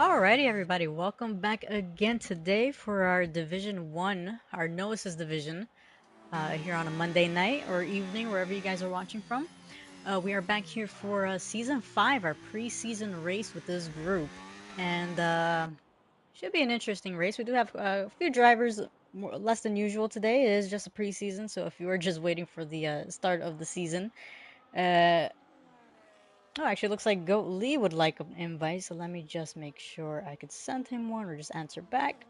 Alrighty, everybody, welcome back again today for our Division 1, our Noah's Division, here on a Monday night or evening, wherever you guys are watching from. We are back here for Season 5, our pre-season race with this group. And should be an interesting race. We do have a few drivers less than usual today. It is just a pre-season, so if you are just waiting for the start of the season, uh, oh, actually, looks like Goat Lee would like an invite, so let me just make sure I could send him one or just answer back.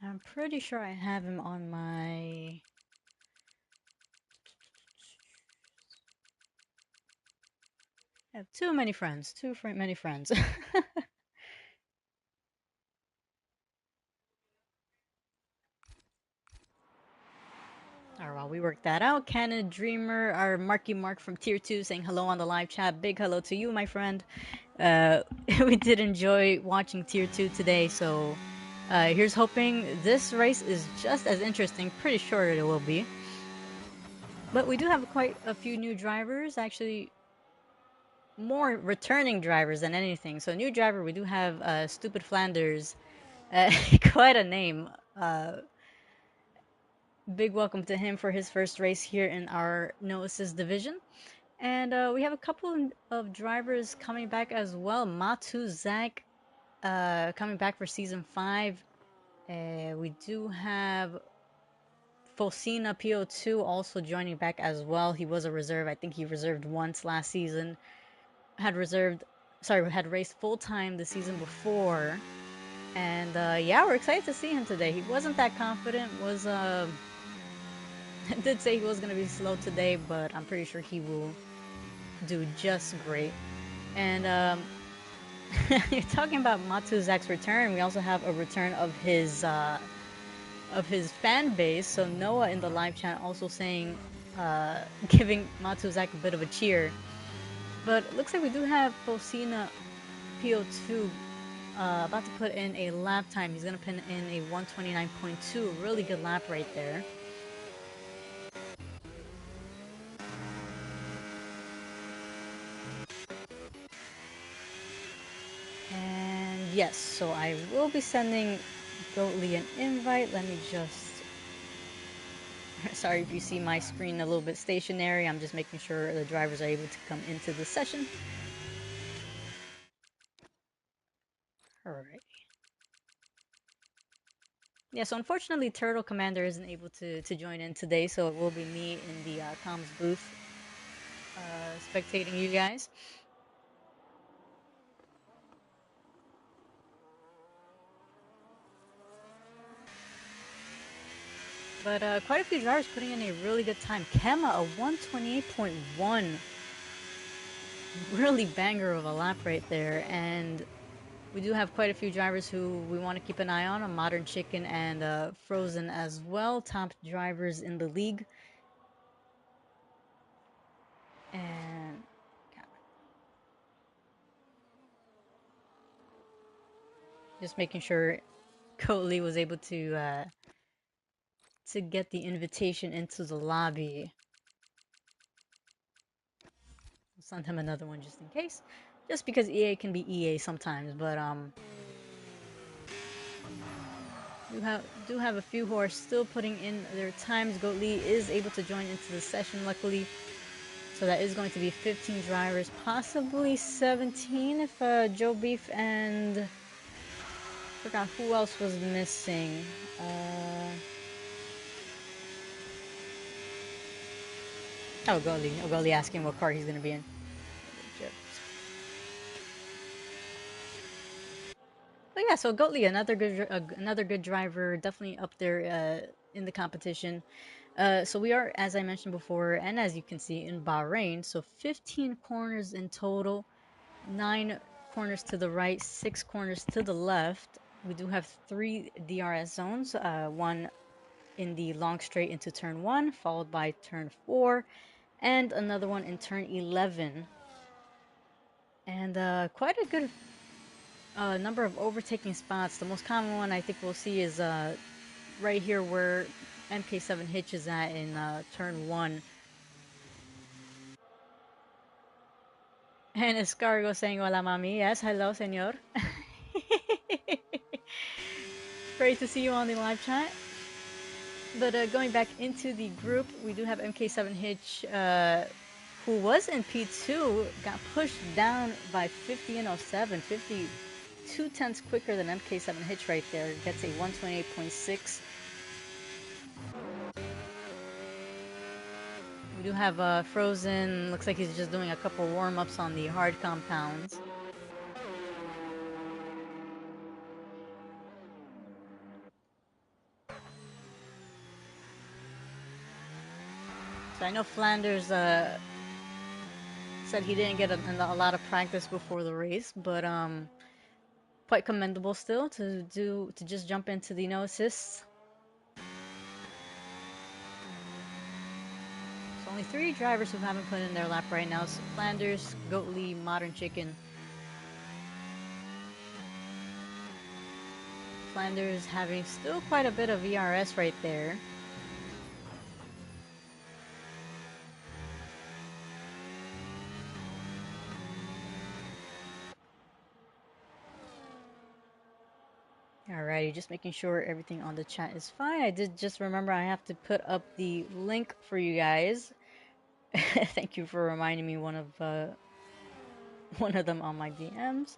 I'm pretty sure I have him on my... I have too many friends. Many friends. Alright, well, we worked that out. Canon Dreamer, our Marky Mark from Tier 2 saying hello on the live chat. Big hello to you, my friend. We did enjoy watching Tier 2 today, so here's hoping this race is just as interesting. Pretty sure it will be. But we do have quite a few new drivers, actually more returning drivers than anything. So new driver, we do have Stupid Flanders, quite a name. Big welcome to him for his first race here in our no assist division. And we have a couple of drivers coming back as well. Matu Zach coming back for season 5. We do have Fosina PO2 also joining back as well. He was a reserve. I think he reserved once last season. Had raced full time the season before. And yeah, we're excited to see him today. He wasn't that confident, did say he was going to be slow today, but I'm pretty sure he will do just great. And you're talking about Matuzak's return. We also have a return of his fan base. So Noah in the live chat also saying, giving Matuzak a bit of a cheer. But it looks like we do have Fosina PO2 about to put in a lap time. He's going to pin in a 129.2. Really good lap right there. And yes, so I will be sending Goatly an invite. Let me just... Sorry if you see my screen a little bit stationary. I'm just making sure the drivers are able to come into the session. Alright. Yeah, so unfortunately Turtle Commander isn't able to join in today, so it will be me in the comms booth spectating you guys. But quite a few drivers putting in a really good time. Kema, a 128.1. Really banger of a lap right there. And we do have quite a few drivers who we want to keep an eye on. A Modern Chicken and Frozen as well. Top drivers in the league. And just making sure Coatley was able to get the invitation into the lobby. I'll send him another one just in case. Just because EA can be EA sometimes, but do have a few who are still putting in their times. Goat Lee is able to join into the session, luckily. So that is going to be 15 drivers, possibly 17 if Joe Beef and... I forgot who else was missing. Oh, Goat Lee asking what car he's going to be in. But yeah, so Goat Lee, another good driver, definitely up there in the competition. So we are, as I mentioned before, and as you can see, in Bahrain. So 15 corners in total, 9 corners to the right, 6 corners to the left. We do have 3 DRS zones, one in the long straight into turn 1, followed by turn 4, and another one in turn 11. And quite a good Number of overtaking spots. The most common one I think we'll see is right here where MK7 hitches at in turn 1. And Escargo saying, Hola, mami. Yes, hello, senor. Great to see you on the live chat. But going back into the group, we do have MK7 Hitch, who was in P2, got pushed down by 50 and 07, 52 tenths quicker than MK7 Hitch right there. Gets a 128.6. We do have Frozen. Looks like he's just doing a couple warm-ups on the hard compounds. So I know Flanders said he didn't get a lot of practice before the race, but quite commendable still to just jump into the no assists. So only 3 drivers who haven't put in their lap right now: so Flanders, Goatly, Modern Chicken. Flanders having still quite a bit of ERS right there. Alrighty, just making sure everything on the chat is fine. I did just remember I have to put up the link for you guys. Thank you for reminding me one of them on my DMs.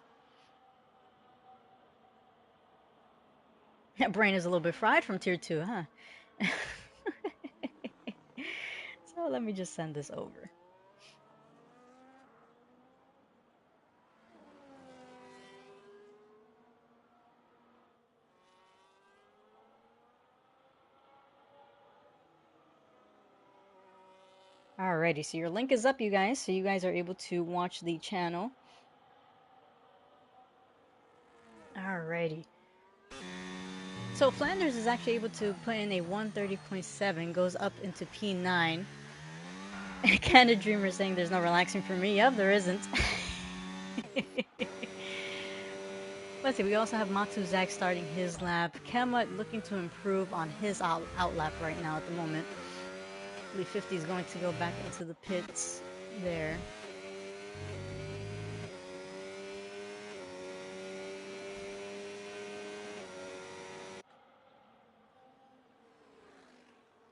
That brain is a little bit fried from tier 2, huh? So let me just send this over. Alrighty, so your link is up, you guys, so you guys are able to watch the channel. Alrighty. So Flanders is actually able to put in a 130.7, goes up into P9. Canada Dreamer saying there's no relaxing for me. Yep, there isn't. Let's see, we also have Matuzak starting his lap. Kema looking to improve on his out lap right now at the moment. I believe 50 is going to go back into the pits there.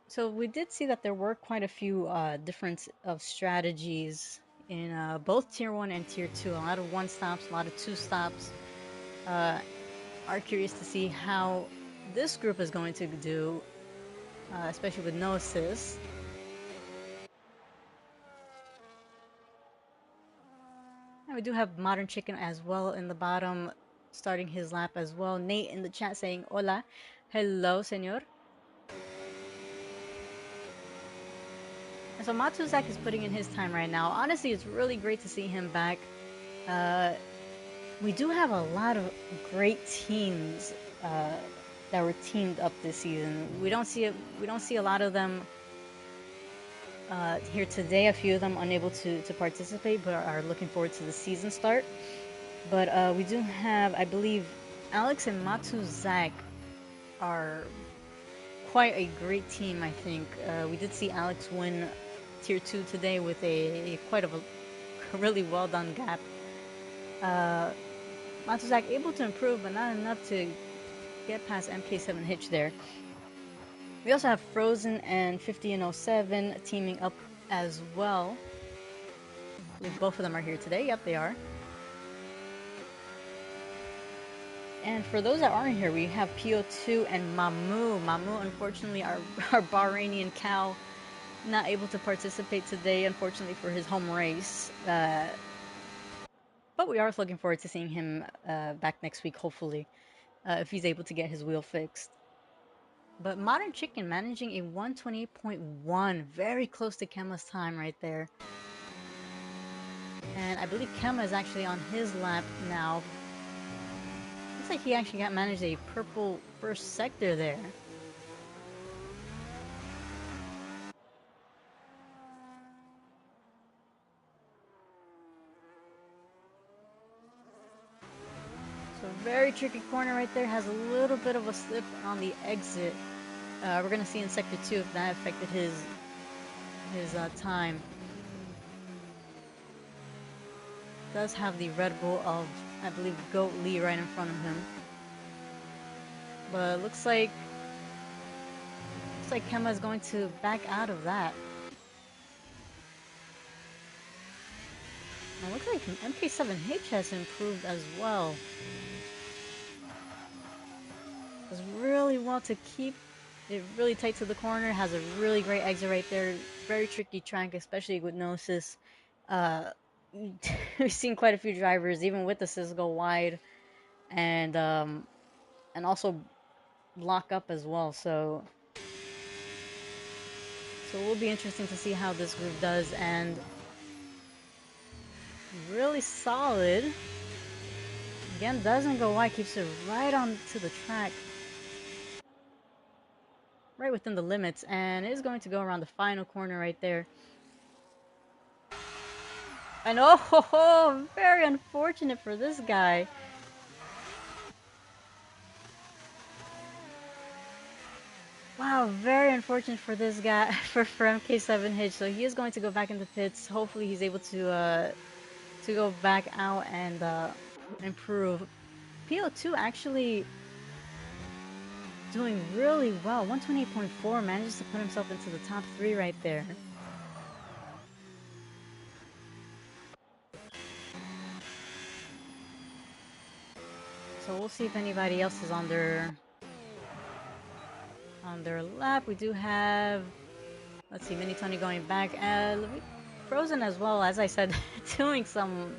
So we did see that there were quite a few difference of strategies in both Tier 1 and Tier 2. A lot of 1 stops, a lot of 2 stops. Are curious to see how this group is going to do, especially with no assists. And we do have Modern Chicken as well in the bottom, starting his lap as well. Nate in the chat saying, Hola. Hello, senor. And so Matuzak is putting in his time right now. Honestly, it's really great to see him back. We do have a lot of great teams that were teamed up this season. We don't see a lot of them here today. A few of them unable to participate, but are looking forward to the season start. But we do have, I believe, Alex and Matuzak are quite a great team, I think. We did see Alex win Tier 2 today with a really well done gap. Matuzak able to improve, but not enough to get past MK7 Hitch there. We also have Frozen and 50 and 07 teaming up as well. I believe both of them are here today. Yep, they are. And for those that aren't here, we have PO2 and Mamu. Mamu, unfortunately, our Bahrainian cow, not able to participate today, unfortunately, for his home race. But we are looking forward to seeing him back next week, hopefully, if he's able to get his wheel fixed. But Modern Chicken managing a 128.1, very close to Kema's time right there. And I believe Kema is actually on his lap now. Looks like he actually managed a purple first sector there. So A very tricky corner right there. Has a little bit of a slip on the exit. We're gonna see in sector 2 if that affected his time. Does have the Red Bull of, I believe, Goat Lee right in front of him. But looks like Kemba is going to back out of that. And it looks like MK7H has improved as well. Does really well to keep it really tight to the corner. Has a really great exit right there. Very tricky track, especially with no assist. Uh, we've seen quite a few drivers, even with assist, go wide and also lock up as well. So it will be interesting to see how this group does, and really solid. Again, doesn't go wide, keeps it right on to the track, right within the limits, and is going to go around the final corner right there. And oh, very unfortunate for this guy. Wow, very unfortunate for this guy, for MK7H. So he is going to go back in the pits. Hopefully he's able to go back out and improve. PO2 actually doing really well. 128.4 manages to put himself into the top 3 right there. So we'll see if anybody else is on their lap. We do have, let's see, Mini Tony going back, and Frozen as well, as I said, doing some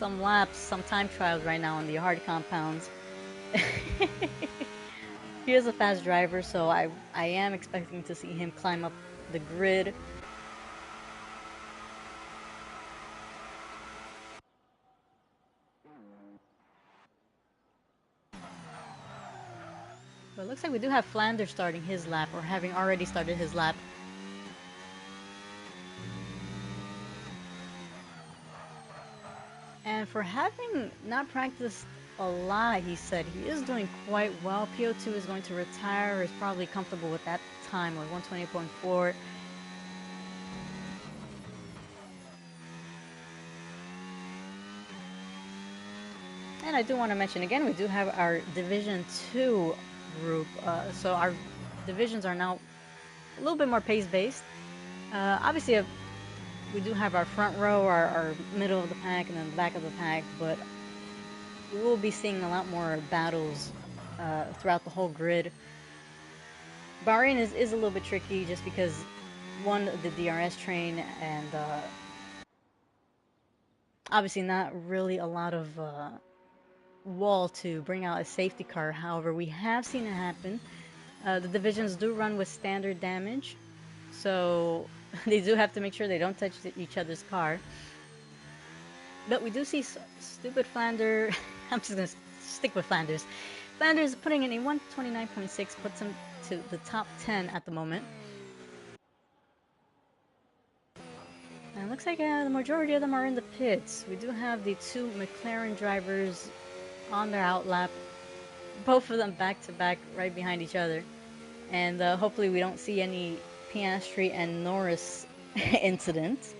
laps, some time trials right now on the hard compounds. He is a fast driver, so I am expecting to see him climb up the grid. But it looks like we do have Flanders starting his lap, or having already started his lap. And for having not practiced a lot, he said he is doing quite well. PO2 is going to retire, is probably comfortable with that time of 120.4. And I do want to mention again, we do have our Division 2 group. So our divisions are now a little bit more pace-based. Obviously, we do have our front row, our middle of the pack, and then the back of the pack, but we will be seeing a lot more battles throughout the whole grid. Bahrain is a little bit tricky just because, one, the DRS train, and obviously not really a lot of wall to bring out a safety car. However, we have seen it happen. The divisions do run with standard damage, so they do have to make sure they don't touch each other's car. But we do see stupid Flanders. I'm just going to stick with Flanders. Flanders putting in a 129.6, puts him to the top 10 at the moment. And it looks like the majority of them are in the pits. We do have the 2 McLaren drivers on their outlap. Both of them back to back right behind each other. And hopefully we don't see any Piastri and Norris incident,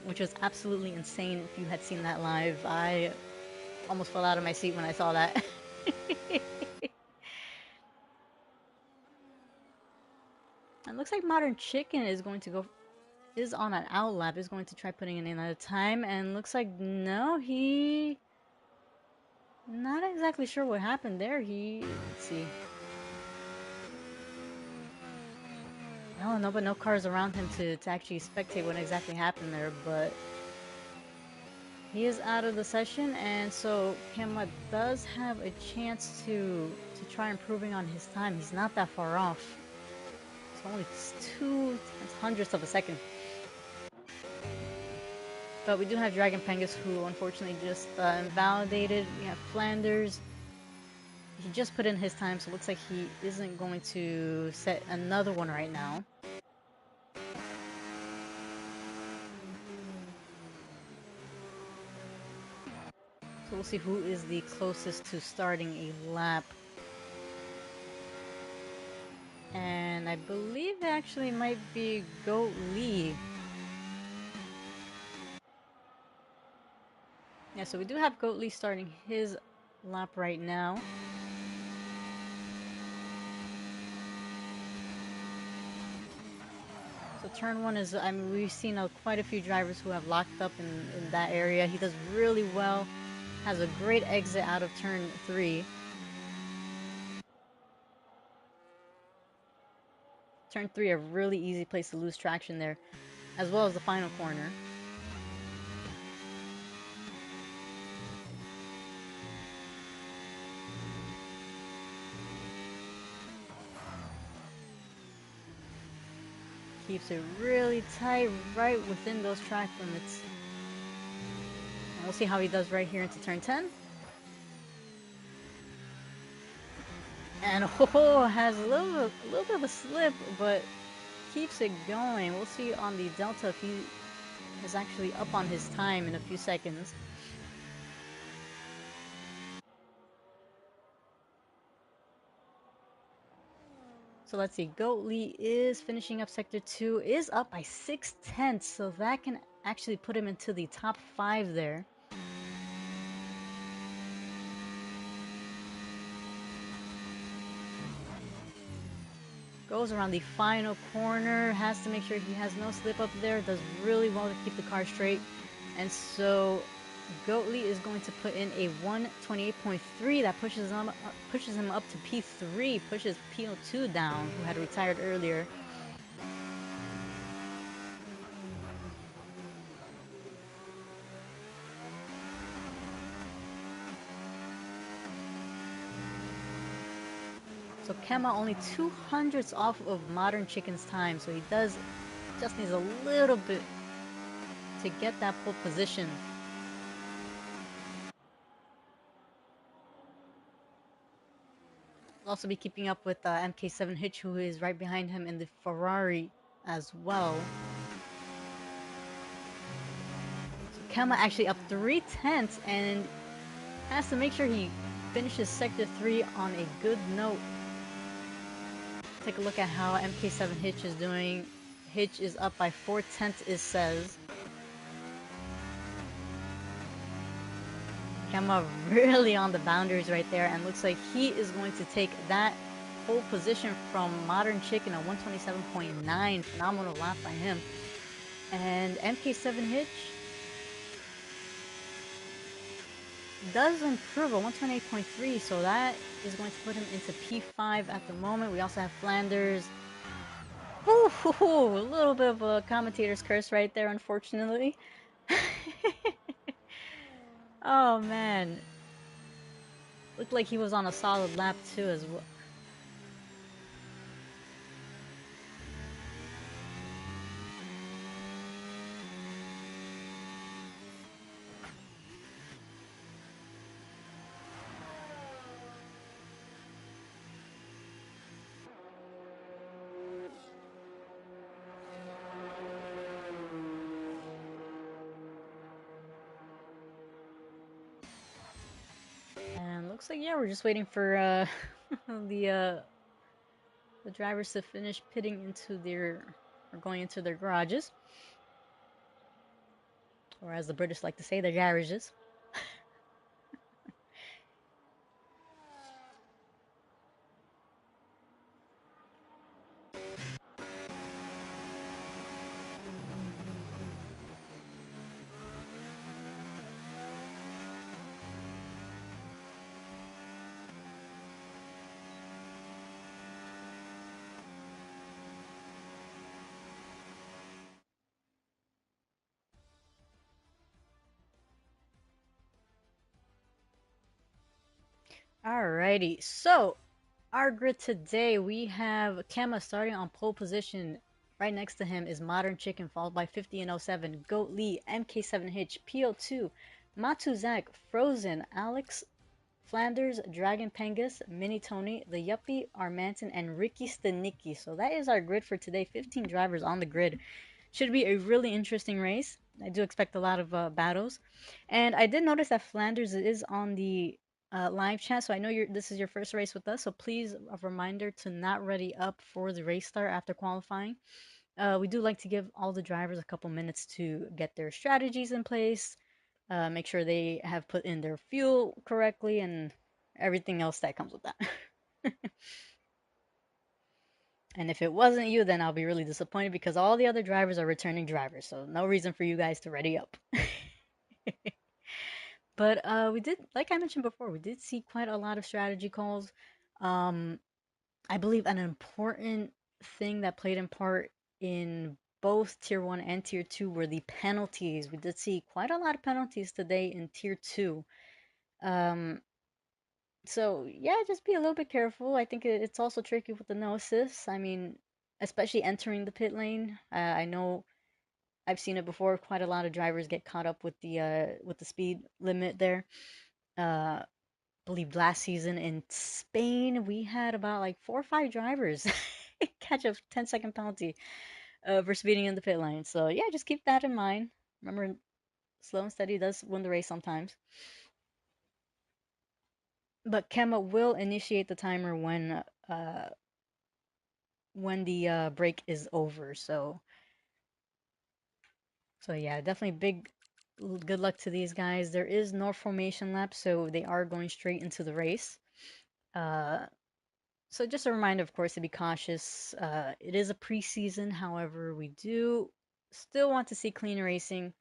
which was absolutely insane. If you had seen that live, I almost fell out of my seat when I saw that. It looks like Modern Chicken is going to is on an outlap, is going to try putting in another time, and looks like no, not exactly sure what happened there. Let's see. No, but no cars around him to actually spectate what exactly happened there, but he is out of the session, and so Kemba does have a chance to try improving on his time. He's not that far off. It's only 0.02 of a second. But we do have Dragon Pengus, who unfortunately just invalidated. We have Flanders. He just put in his time, so it looks like he isn't going to set another one right now. So we'll see who is the closest to starting a lap. And I believe it actually might be Goat Lee. Yeah, so we do have Goat Lee starting his lap right now. So turn one is, I mean, we've seen quite a few drivers who have locked up in that area. He does really well, has a great exit out of turn three. Turn three, a really easy place to lose traction there, as well as the final corner. Keeps it really tight right within those track limits. And we'll see how he does right here into turn 10. And oh, has a little bit of a slip, but keeps it going. We'll see on the Delta if he is actually up on his time in a few seconds. So let's see, Goat Lee is finishing up Sector 2, is up by 6/10, so that can actually put him into the top 5 there. Goes around the final corner, has to make sure he has no slip up there, does really well to keep the car straight. And so Goat Lee is going to put in a 128.3 that pushes him up to P3, pushes P02 down, who had retired earlier. So Kemma only 200ths off of Modern Chicken's time, so he just needs a little bit to get that pole position. He'll also be keeping up with MK7 Hitch, who is right behind him in the Ferrari as well. So Kemma actually up 3/10 and has to make sure he finishes Sector 3 on a good note. Take a look at how MK7 Hitch is doing. Hitch is up by 4/10, it says. Kemma really on the boundaries right there, and looks like he is going to take that pole position from Modern Chicken, a 127.9. Phenomenal lap by him. And MK7 Hitch does improve a 128.3, so that is going to put him into P5 at the moment. We also have Flanders. Ooh, a little bit of a commentator's curse right there, unfortunately. Oh man, looked like he was on a solid lap too as well. And looks like, yeah, we're just waiting for the drivers to finish pitting into their, or going into their garages, or as the British like to say, their garages. Alrighty, so our grid today, we have Kemma starting on pole position. Right next to him is Modern Chicken, followed by 50 and 07, Goat Lee, MK7 Hitch, PO2, Matuzak, Frozen, Alex, Flanders, Dragon Pengus, Mini Tony, The Yuppie, Armanton, and Ricky Stanicki. So that is our grid for today. 15 drivers on the grid. Should be a really interesting race. I do expect a lot of battles, and I did notice that Flanders is on the live chat. So I know this is your first race with us. So please, a reminder to not ready up for the race start after qualifying. We do like to give all the drivers a couple minutes to get their strategies in place, make sure they have put in their fuel correctly, and everything else that comes with that. And if it wasn't you, then I'll be really disappointed because all the other drivers are returning drivers, so no reason for you guys to ready up. But we did, like I mentioned before, we did see quite a lot of strategy calls. Um, I believe an important thing that played in part in both Tier 1 and Tier 2 were the penalties. We did see quite a lot of penalties today in Tier 2. Um, so, yeah, just be a little bit careful. I think it's also tricky with the no assist. I mean, especially entering the pit lane. I know I've seen it before. Quite a lot of drivers get caught up with the speed limit there. Uh, believe last season in Spain we had about like 4 or 5 drivers catch a 10-second penalty for speeding in the pit lane. So yeah, just keep that in mind. Remember, slow and steady does win the race sometimes. But Kemma will initiate the timer when the break is over. So yeah, definitely big good luck to these guys. There is no formation lap, so they are going straight into the race. Uh, So just a reminder, of course, to be cautious. It is a preseason, however, we do still want to see clean racing.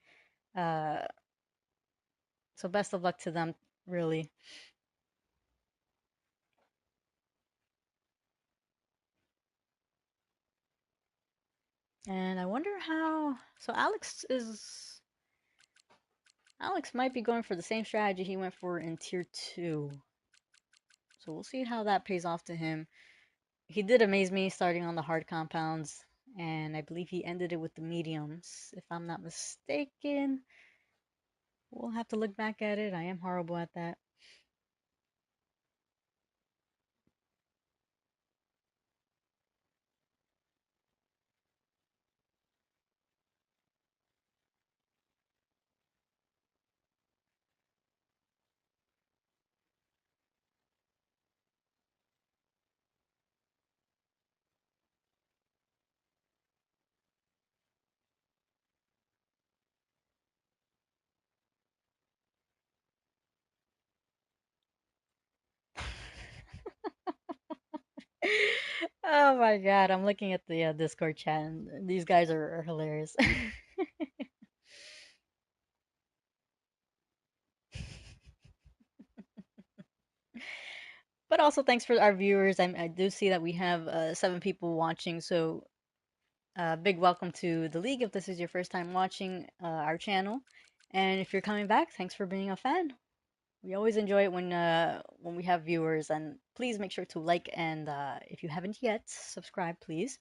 Uh, so best of luck to them, really. And I wonder how. So Alex might be going for the same strategy he went for in Tier 2. So we'll see how that pays off to him. He did amaze me starting on the hard compounds, and I believe he ended it with the mediums, if I'm not mistaken. We'll have to look back at it. I am horrible at that. Oh my God, I'm looking at the Discord chat and these guys are hilarious. But also thanks for our viewers. I do see that we have 7 people watching, so big welcome to the league if this is your first time watching our channel. And if you're coming back, thanks for being a fan. We always enjoy it when we have viewers, and please make sure to like and if you haven't yet, subscribe, please.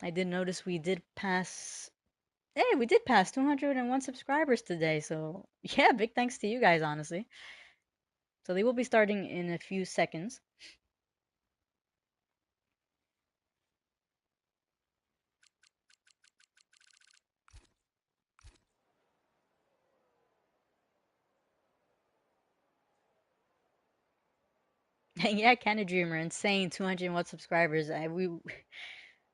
I did notice we did pass. Hey, we did pass 201 subscribers today, so yeah, big thanks to you guys, honestly. So they will be starting in a few seconds. And yeah, Candy Dreamer, insane 201 subscribers. We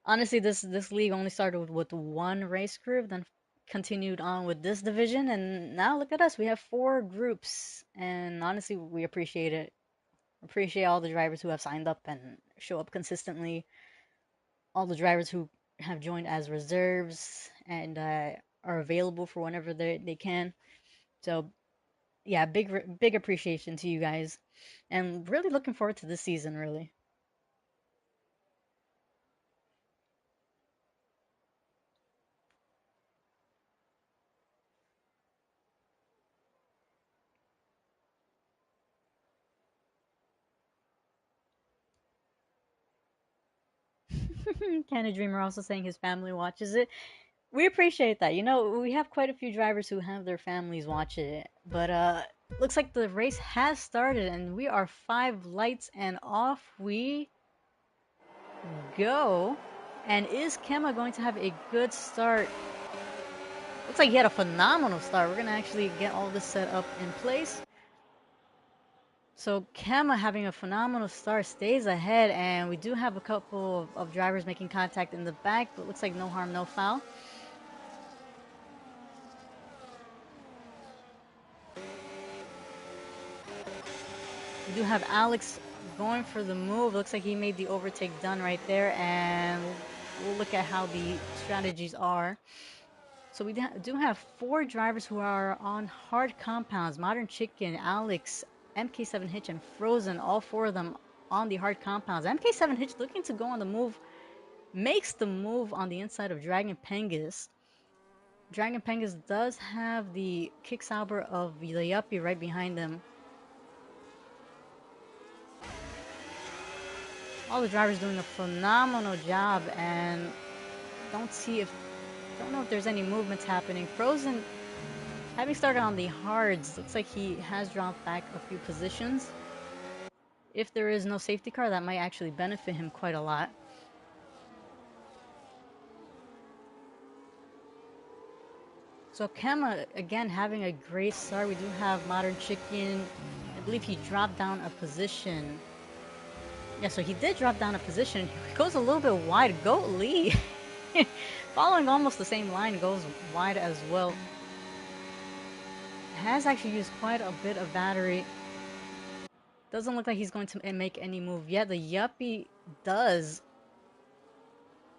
honestly this league only started with 1 race group, then continued on with this division, and now look at us. We have 4 groups, and honestly, we appreciate it. Appreciate all the drivers who have signed up and show up consistently. All the drivers who have joined as reserves and are available for whenever they can. So yeah, big appreciation to you guys, and really looking forward to this season. Really, Canada Dreamer also saying his family watches it. We appreciate that. You know, we have quite a few drivers who have their families watch it, but looks like the race has started, and we are 5 lights and off we go. And is Kemma going to have a good start? Looks like he had a phenomenal start. We're going to actually get all this set up in place. So Kemma having a phenomenal start stays ahead, and we do have a couple of drivers making contact in the back, but looks like no harm, no foul. We do have Alex going for the move. Looks like he made the overtake done right there, and we'll look at how the strategies are. So we do have 4 drivers who are on hard compounds. Modern Chicken, Alex, MK7 Hitch, and Frozen, all 4 of them on the hard compounds. MK7 Hitch looking to go on the move, makes the move on the inside of Dragon Pengus. Dragon Pengus does have the kick sauber of the Yuppie right behind him. All the drivers doing a phenomenal job, and don't know if there's any movements happening. Frozen, having started on the hards, looks like he has dropped back a few positions. If there is no safety car, that might actually benefit him quite a lot. So Kemma, again, having a great start. We do have Modern Chicken. I believe he dropped down a position. Yeah, so he did drop down a position. He goes a little bit wide. Goat Lee, following almost the same line, goes wide as well. Has actually used quite a bit of battery. Doesn't look like he's going to make any move yet. The Yuppie does.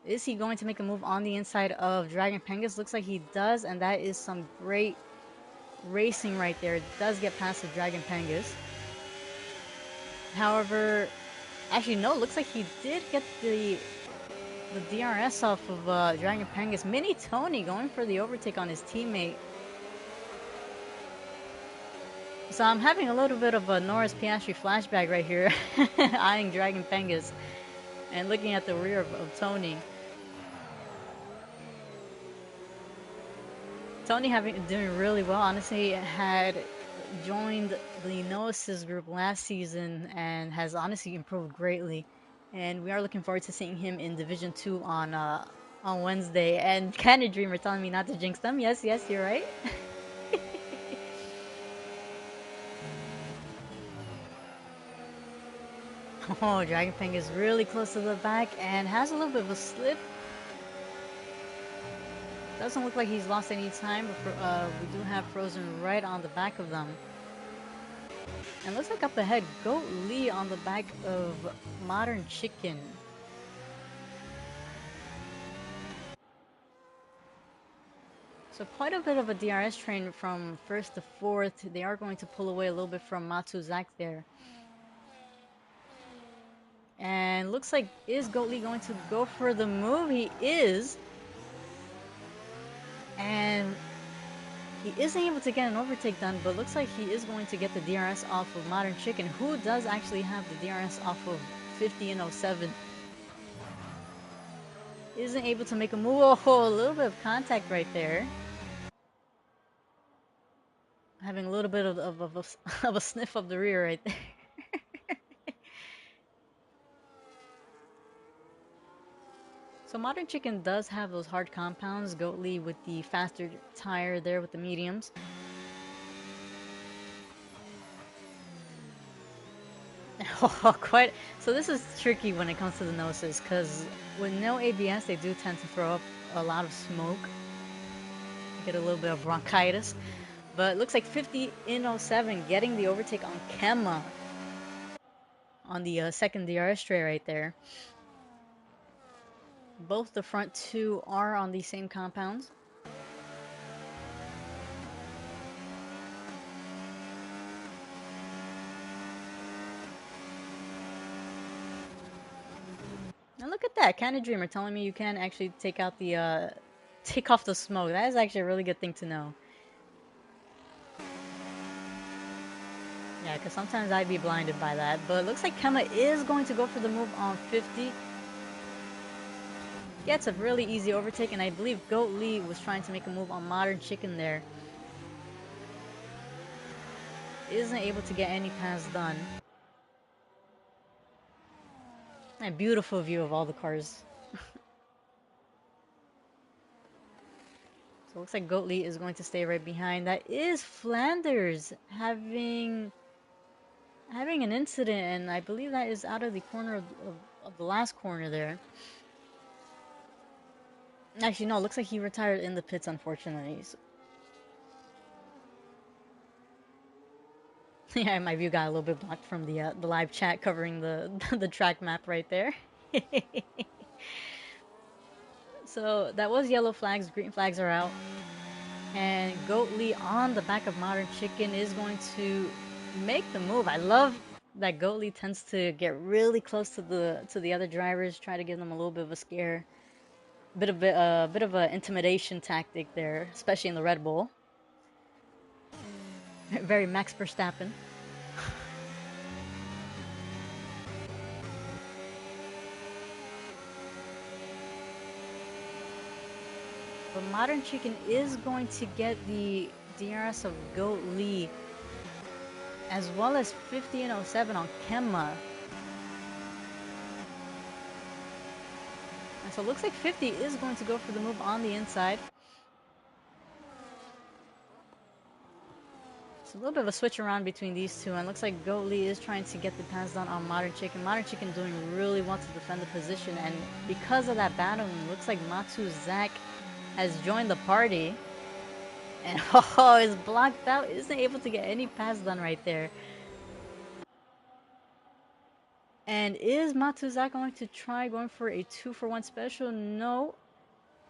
Is he going to make a move on the inside of Dragon Pengus? Looks like he does, and that is some great racing right there. It does get past the Dragon Pengus. However, actually no, looks like he did get the DRS off of Dragon Pengus. Mini Tony going for the overtake on his teammate. So I'm having a little bit of a Norris Piastri flashback right here, eyeing Dragon Pengus and looking at the rear of Tony. Tony doing really well. Honestly, had joined the Noasis group last season and has honestly improved greatly. And we are looking forward to seeing him in Division 2 on Wednesday. And Candy Dreamer telling me not to jinx them. Yes, yes, you're right. Oh, Dragon Peng is really close to the back and has a little bit of a slip. Doesn't look like he's lost any time, but we do have Frozen right on the back of them. And looks like up ahead, Goat Lee on the back of Modern Chicken. So quite a bit of a DRS train from first to fourth. They are going to pull away a little bit from Matsu Zak there. And looks like, is Goat Lee going to go for the move? He is. And he isn't able to get an overtake done, but looks like he is going to get the DRS off of Modern Chicken, who does actually have the DRS off of 50 and 07. Isn't able to make a move. Oh, a little bit of contact right there. Having a little bit of a sniff of the rear right there. So Modern Chicken does have those hard compounds. Goat Lee with the faster tire there with the mediums. Oh, quite. So this is tricky when it comes to the Gnosis, because with no ABS, they do tend to throw up a lot of smoke. Get a little bit of bronchitis. But it looks like 50 in 07 getting the overtake on Kemma on the second DRS tray right there. Both the front two are on the same compounds. And look at that, Candy Dreamer telling me you can actually take out the take off the smoke. That is actually a really good thing to know. Yeah, because sometimes I'd be blinded by that. But it looks like Kemma is going to go for the move on 50. Gets a really easy overtake, and I believe Goat Lee was trying to make a move on Modern Chicken there. Isn't able to get any pass done. A beautiful view of all the cars. So it looks like Goatley is going to stay right behind. That is Flanders having an incident, and I believe that is out of the corner of the last corner there. Actually, no, it looks like he retired in the pits, unfortunately. So, yeah, my view got a little bit blocked from the live chat covering the the track map right there. So that was yellow flags, green flags are out. And Goatley on the back of Modern Chicken is going to make the move. I love that Goatley tends to get really close to the other drivers, try to give them a little bit of a scare, bit of a intimidation tactic there, especially in the Red Bull. Very Max Verstappen. But Modern Chicken is going to get the DRS of Goatley, as well as 50 and 07 on Kemma. And so it looks like 50 is going to go for the move on the inside. It's a little bit of a switch around between these two, and it looks like Goatley is trying to get the pass down on Modern Chicken. Modern Chicken doing really well to defend the position, and because of that battling, it looks like Matu Zach has joined the party. And oh, is blocked out, isn't able to get any pass done right there. And is Matuzak going to try going for a 2-for-1 special? No.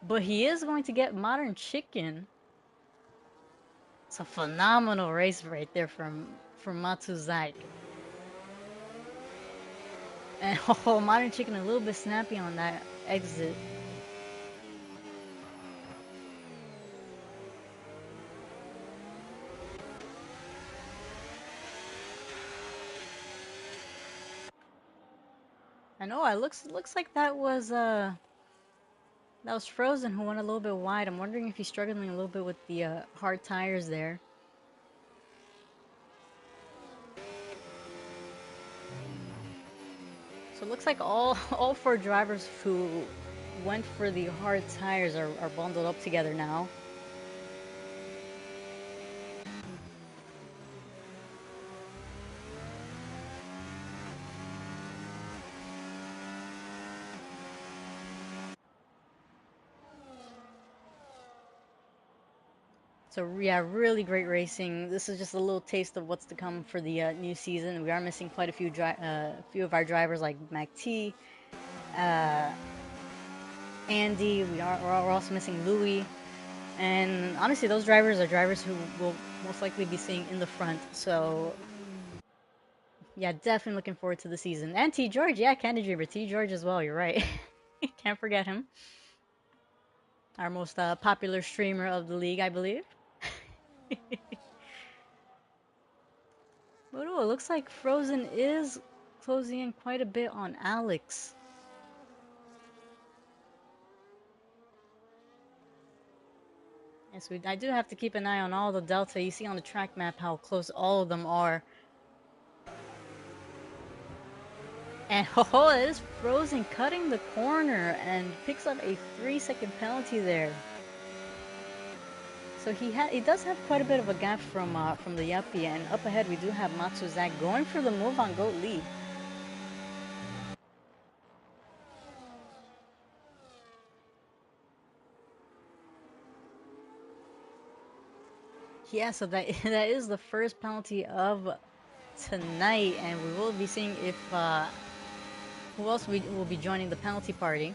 But he is going to get Modern Chicken. It's a phenomenal race right there from Matuzak. And oh, Modern Chicken a little bit snappy on that exit. I know, it looks like that was Frozen who went a little bit wide. I'm wondering if he's struggling a little bit with the hard tires there. So it looks like all four drivers who went for the hard tires are bundled up together now. So yeah, really great racing. This is just a little taste of what's to come for the new season. We are missing quite a few of our drivers like Mac T, Andy. We're also missing Louis, and honestly, those drivers are drivers who will most likely be seeing in the front. So yeah, definitely looking forward to the season. And T George, yeah, Candy Dreamer, T George as well. You're right. Can't forget him. Our most popular streamer of the league, I believe. But oh, it looks like Frozen is closing in quite a bit on Alex. Yes, I do have to keep an eye on all the delta. You see on the track map how close all of them are. And oh, it is Frozen cutting the corner and picks up a 3-second penalty there. So he does have quite a bit of a gap from the Yuppie, and up ahead we do have Matsuzak going for the move on Goat Lee. Yeah, so that is the first penalty of tonight, and we will be seeing if who else will be joining the penalty party.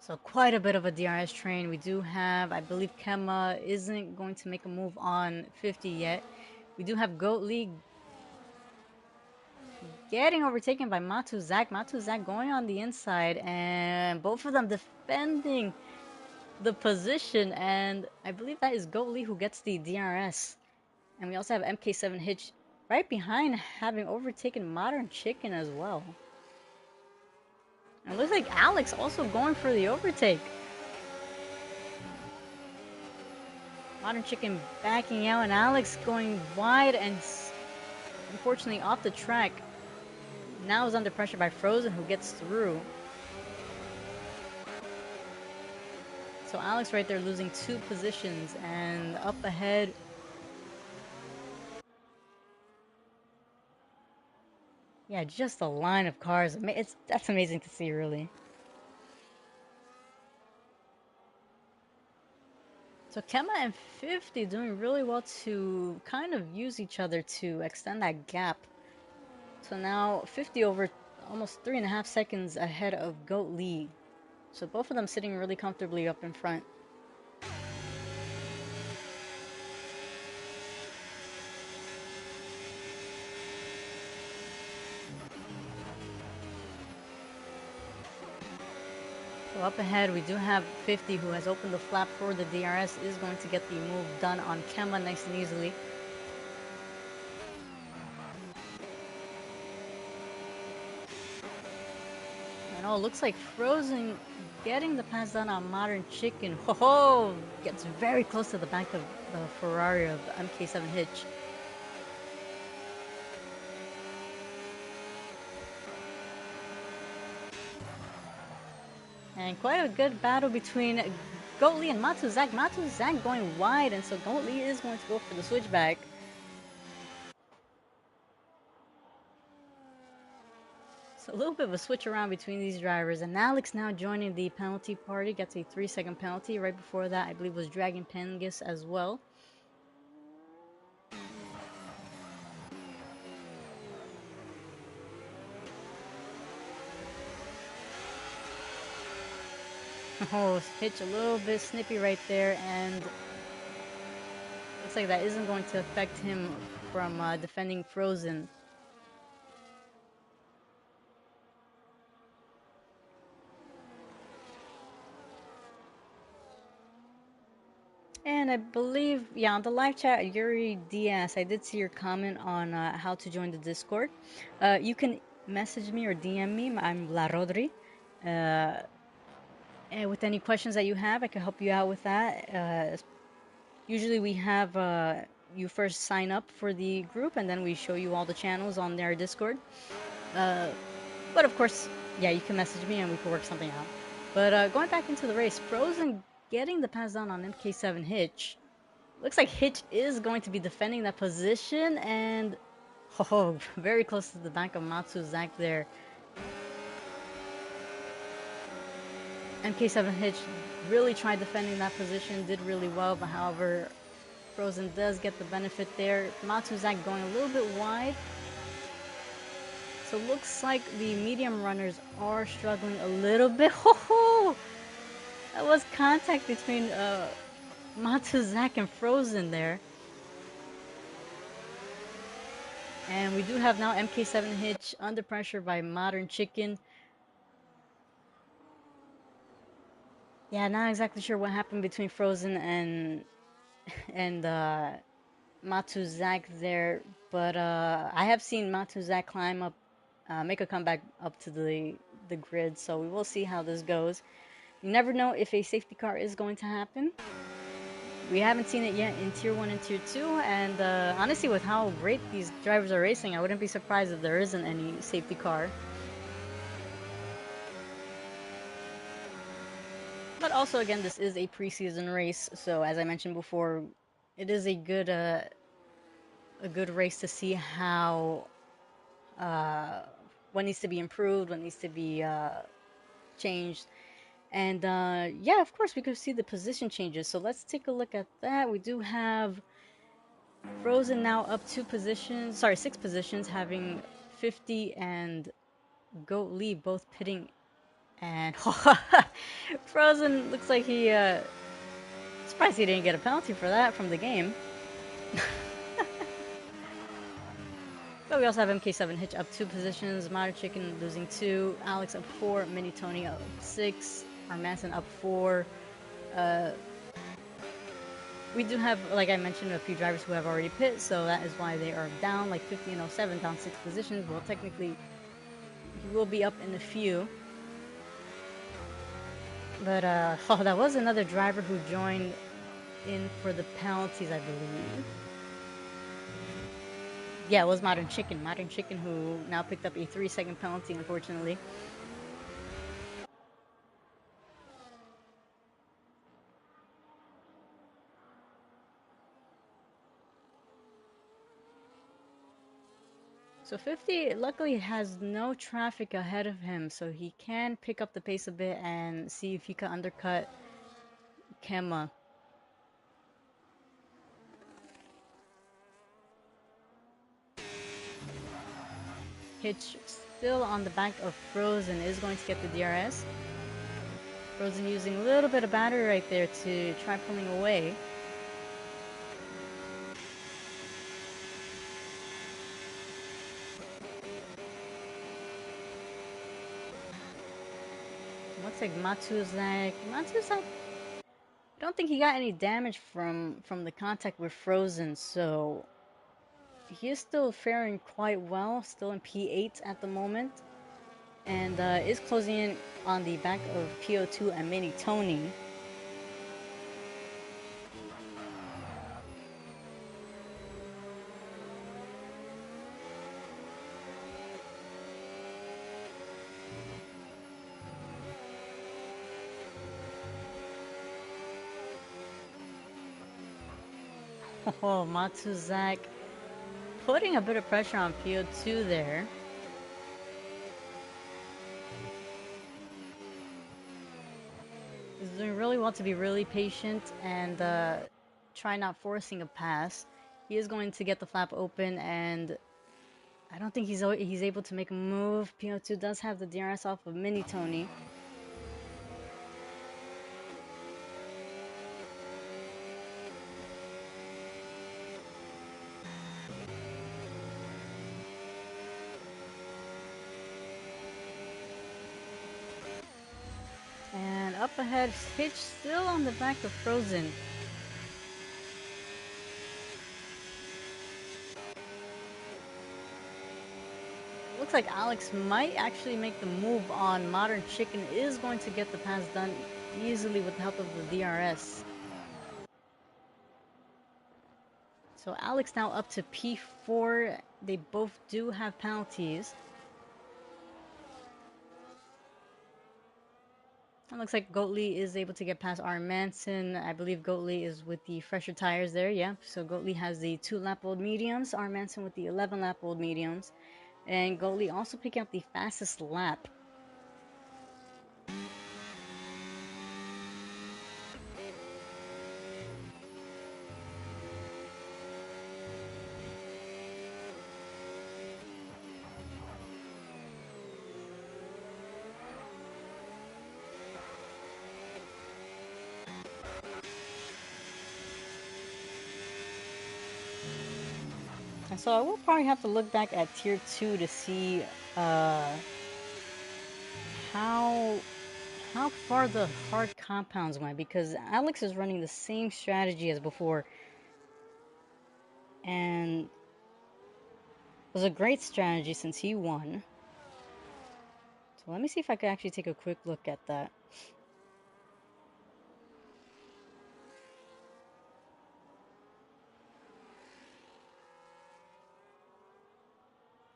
So quite a bit of a DRS train. We do have, I believe Kemma isn't going to make a move on 50 yet. We do have Goat League getting overtaken by Matuzak. Matuzak going on the inside, and both of them defending the position. And I believe that is Goat Lee who gets the DRS. And we also have MK7 Hitch right behind, having overtaken Modern Chicken as well. And it looks like Alex also going for the overtake. Modern Chicken backing out, and Alex going wide and unfortunately off the track. now is under pressure by Frozen, who gets through. So Alex right there losing 2 positions, and up ahead. Yeah, just a line of cars. That's amazing to see, really. So Kemma and 50 doing really well to kind of use each other to extend that gap. So now 50 over almost 3.5 seconds ahead of Goat Lee. So both of them sitting really comfortably up in front. So up ahead we do have 50, who has opened the flap for the DRS, is going to get the move done on Kemma nice and easily. And oh, looks like Frozen getting the pass done on Modern Chicken. Ho ho! Gets very close to the back of the Ferrari of the MK7 Hitch. And quite a good battle between Goatley and Matuzak. Matuzak going wide, and so Goatley is going to go for the switchback. So a little bit of a switch around between these drivers, and Alex now joining the penalty party, gets a 3-second penalty. Right before that, I believe, was Dragon Pengus as well. Oh, Hitch a little bit snippy right there, and looks like that isn't going to affect him from defending Frozen. And I believe, yeah, on the live chat, Yuri Diaz, I did see your comment on how to join the Discord. You can message me or DM me. I'm La Rodri. And with any questions that you have, I can help you out with that. Usually we have you first sign up for the group, and then we show you all the channels on their Discord. But of course, yeah, you can message me and we can work something out. But going back into the race, Frozen getting the pass down on MK7 Hitch. Looks like Hitch is going to be defending that position, and oh, very close to the back of Matsuzak there. MK7 Hitch really tried defending that position, did really well, but however, Frozen does get the benefit there. Matsuzak going a little bit wide. So looks like the medium runners are struggling a little bit. Ho! That was contact between Matsuzak and Frozen there. And we do have now MK7 Hitch under pressure by Modern Chicken. Yeah, not exactly sure what happened between Frozen and Matuzak there, but I have seen Matuzak climb up, make a comeback up to the grid, so we will see how this goes. You never know if a safety car is going to happen. We haven't seen it yet in Tier 1 and Tier 2, and honestly, with how great these drivers are racing, I wouldn't be surprised if there isn't any safety car. But also, again, this is a preseason race, so as I mentioned before, it is a good race to see how what needs to be improved, what needs to be changed. And yeah, of course, we could see the position changes. So let's take a look at that. We do have Frozen now up 6 positions, having 50 and Goat Lee both pitting. And Frozen looks like he surprised he didn't get a penalty for that from the game. But we also have MK7 Hitch up 2 positions, Modern Chicken losing 2, Alex up 4, Mini Tony up 6, Armanson up 4. We do have, like I mentioned, a few drivers who have already pit, so that is why they are down, like 50 and 07, down 6 positions. Well, technically, he will be up in a few. But, oh, that was another driver who joined in for the penalties, I believe. Yeah, it was Modern Chicken. Modern Chicken, who now picked up a 3-second penalty, unfortunately. So 50 luckily has no traffic ahead of him, so he can pick up the pace a bit and see if he can undercut Kemma. Hitch still on the back of Frozen is going to get the DRS. Frozen using a little bit of battery right there to try pulling away. Looks like Matuzak. I don't think he got any damage from the contact with Frozen, so he is still faring quite well, still in P8 at the moment, and is closing in on the back of PO2 and Mini Tony. Oh, Matuzak putting a bit of pressure on PO2 there. He's doing really well to be really patient and try not forcing a pass. He is going to get the flap open, and I don't think he's able to make a move. PO2 does have the DRS off of Mini Tony. And up ahead, Hitch still on the back of Frozen. Looks like Alex might actually make the move on Modern Chicken, is going to get the pass done easily with the help of the DRS. So Alex now up to P4. They both do have penalties. It looks like Goatley is able to get past R. Manson. I believe Goatley is with the fresher tires there. Yeah, so Goatley has the 2-lap-old mediums. R. Manson with the 11-lap-old mediums. And Goatley also picking up the fastest lap. And so I will probably have to look back at Tier 2 to see how far the hard compounds went, because Alex is running the same strategy as before. And it was a great strategy since he won. So let me see if I could actually take a quick look at that.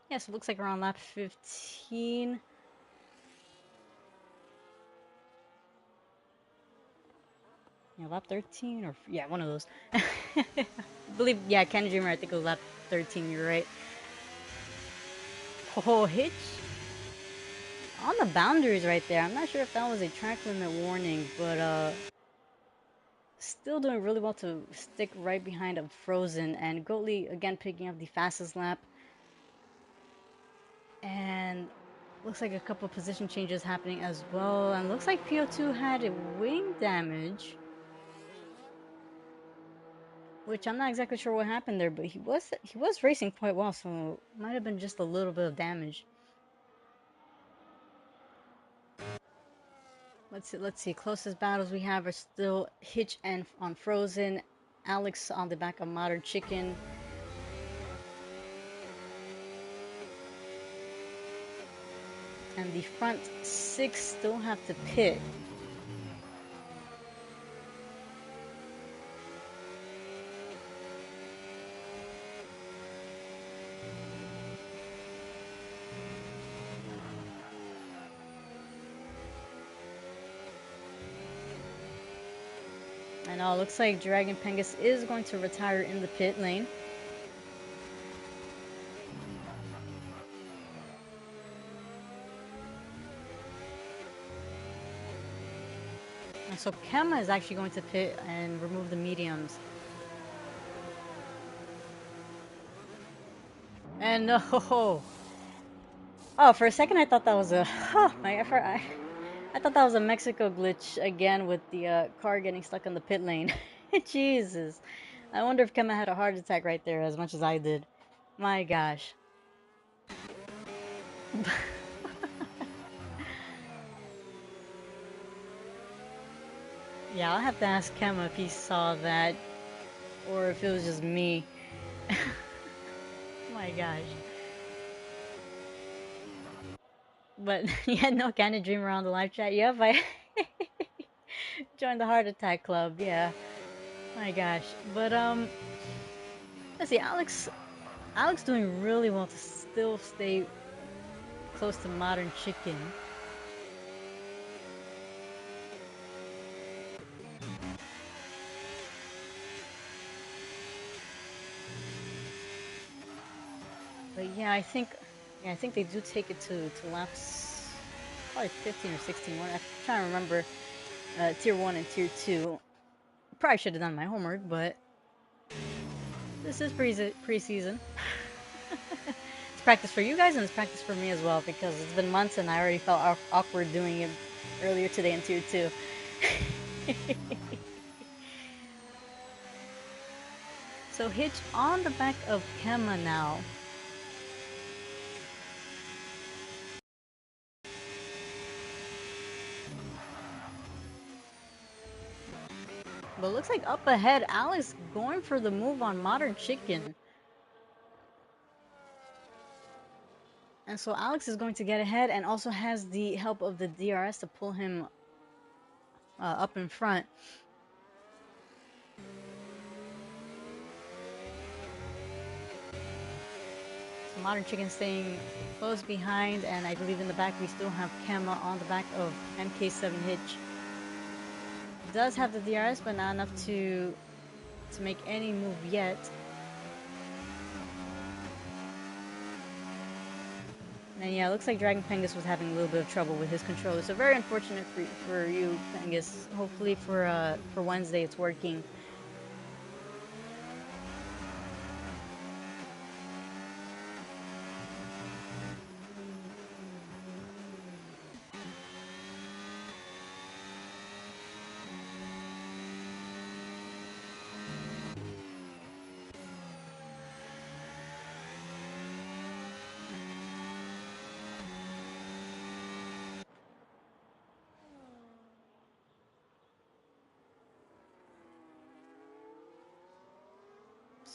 Yes, it looks like around lap 15. Yeah, lap 13 or yeah, one of those. I believe, yeah, Ken Dreamer, I think it was lap 13, you're right. Oh, Hitch on the boundaries right there. I'm not sure if that was a track limit warning, but still doing really well to stick right behind a Frozen, and Goatley again picking up the fastest lap. And looks like a couple of position changes happening as well, and looks like PO2 had a wing damage, which I'm not exactly sure what happened there, but he was racing quite well, so it might have been just a little bit of damage. Let's see. Closest battles we have are still Hitch and on Frozen, Alex on the back of Modern Chicken. And the front 6 still have to pit. And looks like Dragon Pengus is going to retire in the pit lane. And so Kemma is actually going to pit and remove the mediums. And oh, for a second I thought that was a my effort. I thought that was a Mexico glitch again with the car getting stuck on the pit lane. Jesus. I wonder if Kemma had a heart attack right there as much as I did. My gosh. Yeah, I'll have to ask Kemma if he saw that or if it was just me. My gosh. But yeah, no kind of dream around the live chat. Yep, I joined the heart attack club. Yeah. My gosh. But let's see, Alex doing really well to still stay close to Modern Chicken. But yeah, I think they do take it to laps probably 15 or 16. I'm trying to remember tier 1 and tier 2. Probably should have done my homework, but this is preseason. It's practice for you guys and it's practice for me as well because it's been months and I already felt awkward doing it earlier today in tier 2. So Hitch on the back of Kemma now. But looks like up ahead, Alex going for the move on Modern Chicken. And so Alex is going to get ahead and also has the help of the DRS to pull him up in front. So Modern Chicken staying close behind, and I believe in the back we still have Kemma on the back of MK7 Hitch. Does have the DRS, but not enough to make any move yet. And yeah, it looks like Dragon Pengus was having a little bit of trouble with his controller. So very unfortunate for you, Pengus. Hopefully for Wednesday it's working.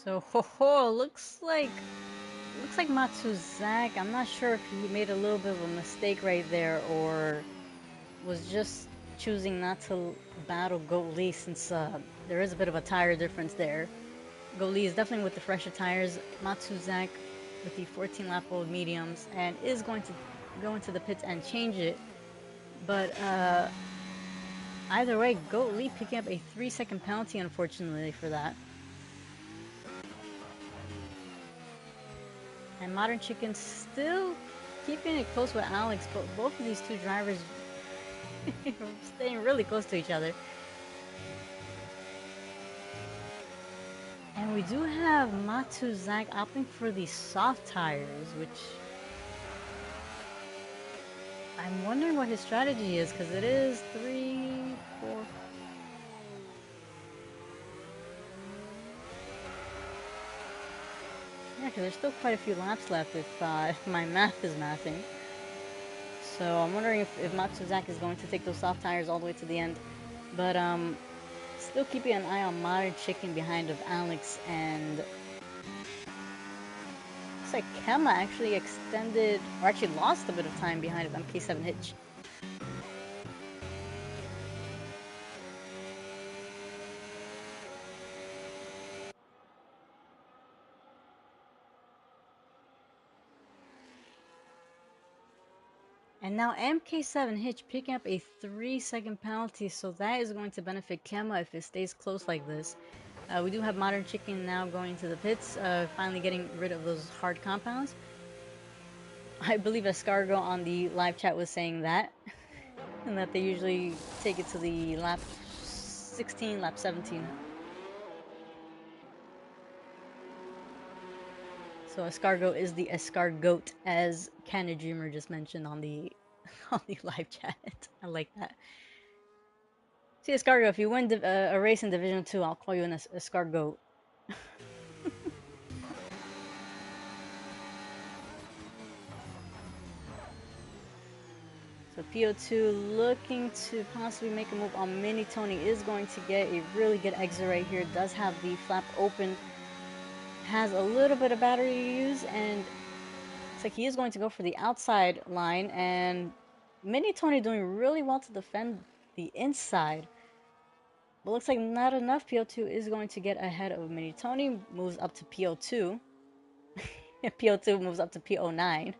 So looks like Matsuzak. I'm not sure if he made a little bit of a mistake right there or was just choosing not to battle Goat Lee since there is a bit of a tire difference there. Goat Lee is definitely with the fresher tires. Matsuzak with the 14 lap old mediums and is going to go into the pits and change it. But either way, Goat Lee picking up a 3-second penalty unfortunately for that. And Modern Chicken still keeping it close with Alex, but both of these two drivers staying really close to each other. And we do have Matsuzak opting for the soft tires, which I'm wondering what his strategy is, because it is 3, 4. Yeah, because there's still quite a few laps left if my math is mathing. So I'm wondering if Matsuzak is going to take those soft tires all the way to the end. But still keeping an eye on Modern Chicken behind of Alex, and looks like Kemma actually extended, or actually lost a bit of time behind of MK7 Hitch. And now MK7 Hitch picking up a 3-second penalty, so that is going to benefit Kemma if it stays close like this. We do have Modern Chicken now going to the pits, finally getting rid of those hard compounds. I believe Escargo on the live chat was saying that, and that they usually take it to the lap 16, lap 17. So Escargo is the escargot, as Canna Dreamer just mentioned on the on the live chat. I like that. See, Escargo, if you win a race in Division 2, I'll call you an escargot. So PO2 looking to possibly make a move on Mini Tony, is going to get a really good exit right here. Does have the flap open, has a little bit of battery to use, and it's like he is going to go for the outside line, and Mini Tony doing really well to defend the inside. But looks like not enough. PO2 is going to get ahead of Mini Tony, moves up to PO2. PO2 moves up to PO9.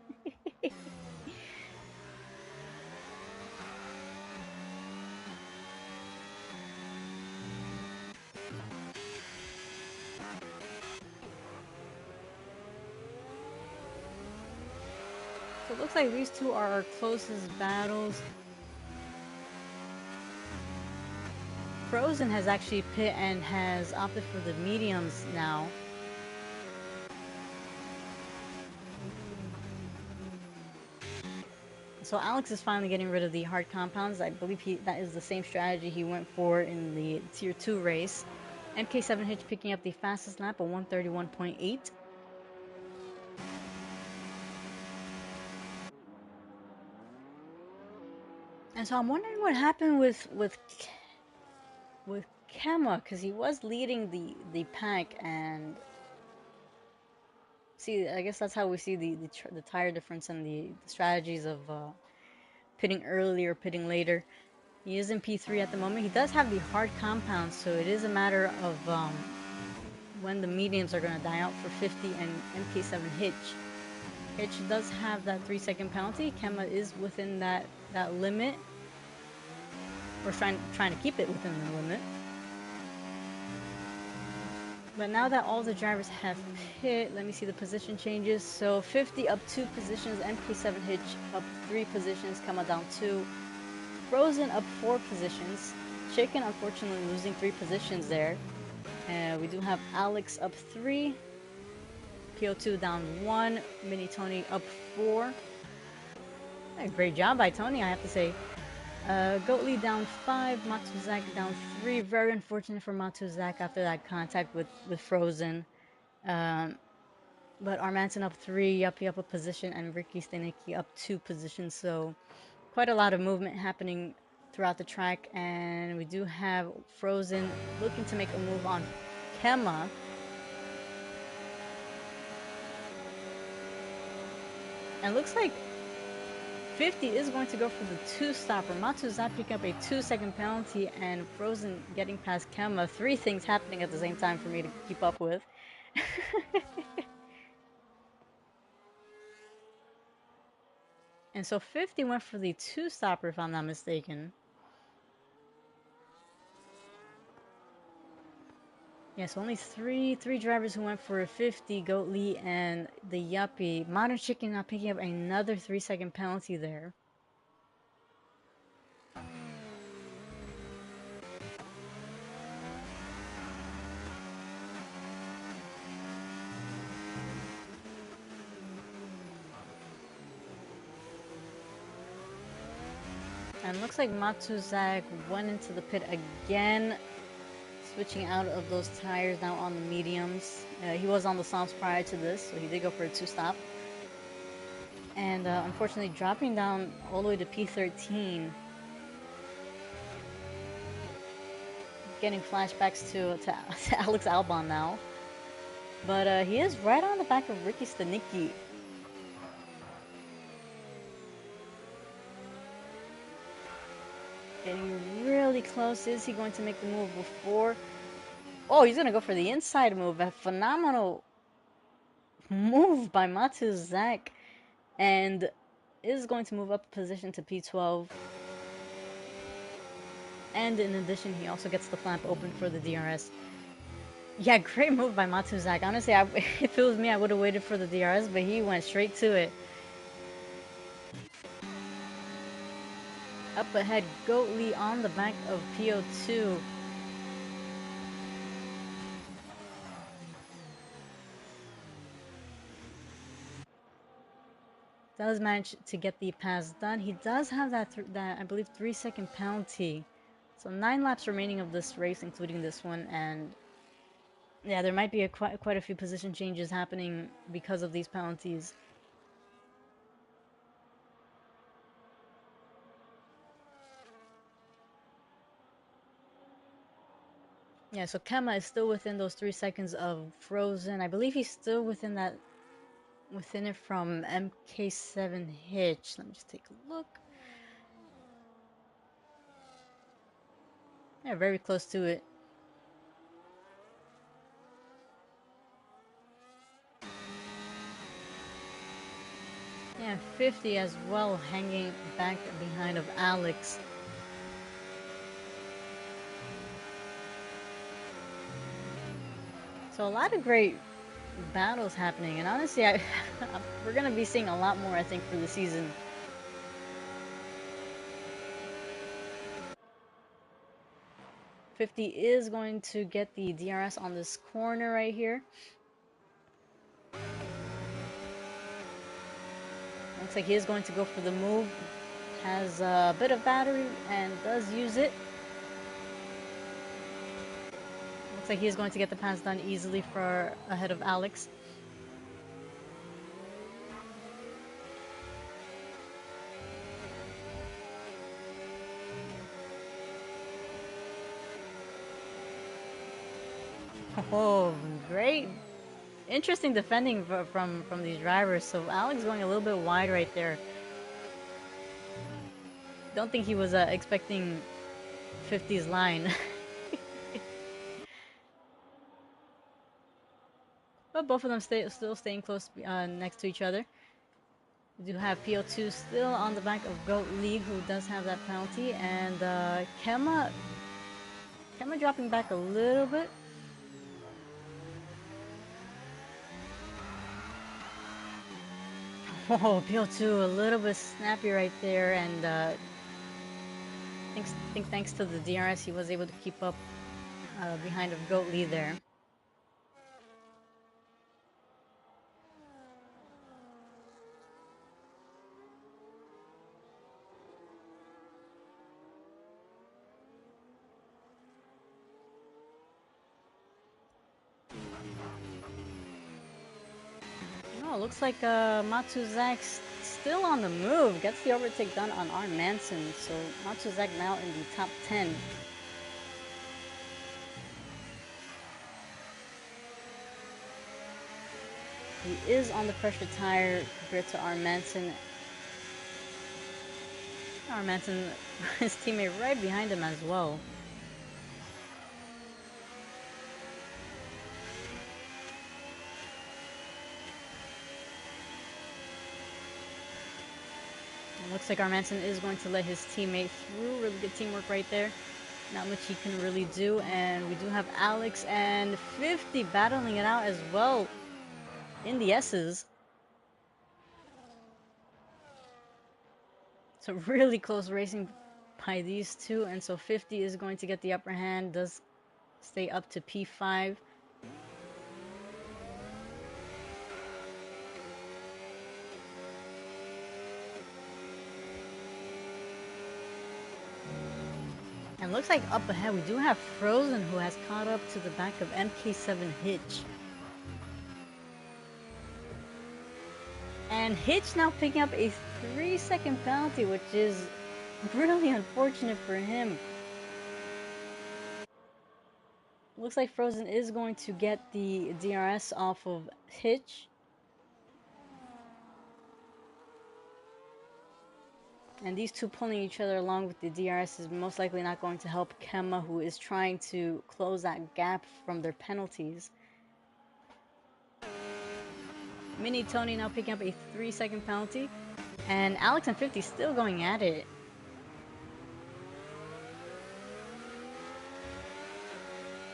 So it looks like these two are our closest battles. Frozen has actually pit and has opted for the mediums now. So Alex is finally getting rid of the hard compounds. I believe that is the same strategy he went for in the Tier 2 race. MK7 Hitch picking up the fastest lap of 131.8. And so I'm wondering what happened with Kemma, because he was leading the pack, and see, I guess that's how we see the tire difference and the strategies of pitting early or pitting later. He is in P3 at the moment. He does have the hard compounds, so it is a matter of when the mediums are going to die out for 50 and MK7 Hitch. Hitch does have that 3-second penalty. Kemma is within that limit, or trying to keep it within the limit. But now that all the drivers have pit, let me see the position changes. So 50 up 2 positions, MK7 Hitch up 3 positions, Kemma down 2. Frozen up 4 positions. Chicken unfortunately losing 3 positions there. We do have Alex up 3. PO2 down 1. Mini Tony up 4. Great job by Tony, I have to say. Goatly down 5. Matuzak down 3. Very unfortunate for Matuzak after that contact with Frozen. But Armanson up 3. Yuppie up a position. And Ricky Stenicki up 2 positions. So quite a lot of movement happening throughout the track, and we do have Frozen looking to make a move on Kemma. And looks like 50 is going to go for the 2-stopper. Matuzak picking up a 2-second penalty, and Frozen getting past Kemma. 3 things happening at the same time for me to keep up with. And so 50 went for the 2-stopper, if I'm not mistaken. Yes, only three drivers who went for a 50, Goatly and the Yuppie. Modern Chicken now picking up another 3-second penalty there. And looks like Matuzak went into the pit again, switching out of those tires now on the mediums. He was on the softs prior to this, so he did go for a 2-stop. And unfortunately dropping down all the way to P13. Getting flashbacks to Alex Albon now. But he is right on the back of Ricky Stenicki. Getting really close. Is he going to make the move before? Oh, he's going to go for the inside move. A phenomenal move by Matuzak. And is going to move up a position to P12. And in addition, he also gets the flap open for the DRS. Yeah, great move by Matuzak. Honestly, if it was me, I would have waited for the DRS, but he went straight to it. Up ahead, Goatly on the back of PO2. Does manage to get the pass done. He does have that I believe 3-second penalty. So 9 laps remaining of this race, including this one, and yeah, there might be quite a few position changes happening because of these penalties. Yeah, so Kema is still within those 3 seconds of Frozen. I believe he's still within it from MK7 Hitch. Let me just take a look. Yeah, very close to it. Yeah, 50 as well, hanging back behind of Alex. So a lot of great battles happening, and honestly, we're gonna be seeing a lot more, I think, for the season. .50 is going to get the DRS on this corner right here. Looks like he is going to go for the move. Has a bit of battery and does use it. Looks like he's going to get the pass done easily for ahead of Alex. Oh, great. Interesting defending from these drivers. So Alex going a little bit wide right there. Don't think he was expecting 50's line. But both of them still staying close next to each other. We do have PO2 still on the back of Goat League, who does have that penalty, and Kema dropping back a little bit. Oh, PO2 a little bit snappy right there, and think thanks to the DRS, he was able to keep up behind of Goat League there. Oh, looks like Matsuzak's still on the move. Gets the overtake done on R. Manson. So Matsuzak now in the top 10. He is on the pressure tire compared to R. Manson. R. Manson, his teammate right behind him as well. Looks like R. Manson is going to let his teammate through. Really good teamwork right there. Not much he can really do. And we do have Alex and 50 battling it out as well in the S's. So really close racing by these two. And so 50 is going to get the upper hand. Does stay up to P5. And looks like up ahead we do have Frozen, who has caught up to the back of MK7 Hitch. And Hitch now picking up a 3-second penalty, which is really unfortunate for him. Looks like Frozen is going to get the DRS off of Hitch. And these two pulling each other along with the DRS is most likely not going to help Kema, who is trying to close that gap from their penalties. Mini Tony now picking up a 3-second penalty. And Alex and 50 still going at it.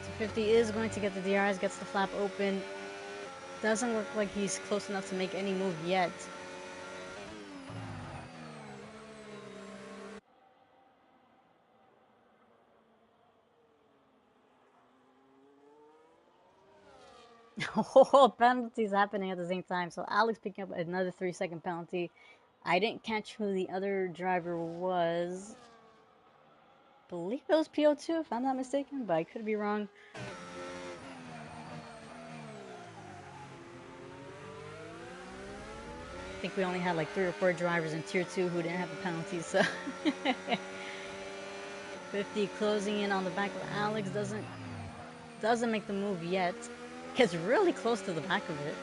So 50 is going to get the DRS, gets the flap open. Doesn't look like he's close enough to make any move yet. Oh, penalties happening at the same time. So Alex picking up another 3-second penalty. I didn't catch who the other driver was. I believe it was PO2 if I'm not mistaken, but I could be wrong. I think we only had like 3 or 4 drivers in tier 2 who didn't have the penalties, so 50 closing in on the back of Alex, doesn't make the move yet. Gets really close to the back of it.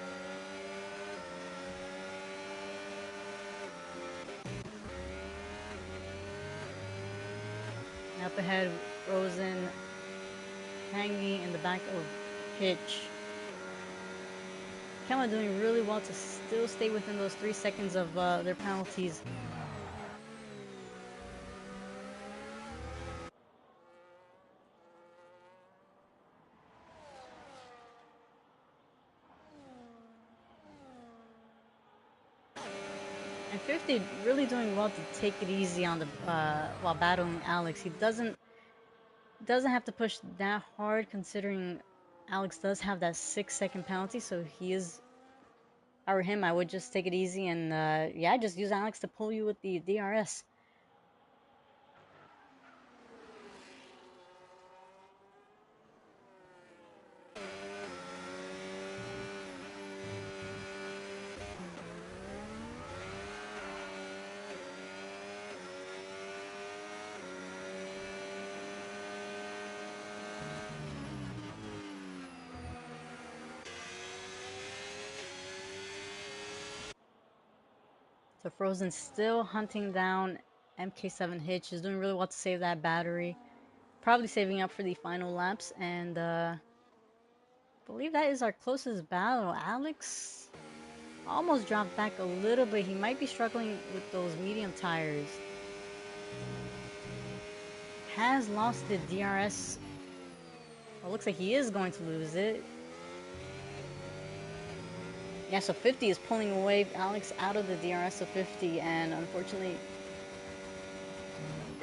Up ahead, Rosen hanging in the back of Hitch. Kema doing really well to still stay within those 3 seconds of their penalties. And 50 really doing well to take it easy on the while battling Alex. He doesn't have to push that hard considering Alex does have that 6-second penalty, so he is. If I were him, I would just take it easy and yeah, just use Alex to pull you with the DRS. So Frozen still hunting down MK7 Hitch. Is doing really well to save that battery. Probably saving up for the final laps. And I believe that is our closest battle. Alex almost dropped back a little bit. He might be struggling with those medium tires. Has lost the DRS. Well, looks like he is going to lose it. Yeah, so 50 is pulling away Alex out of the DRS of 50, and unfortunately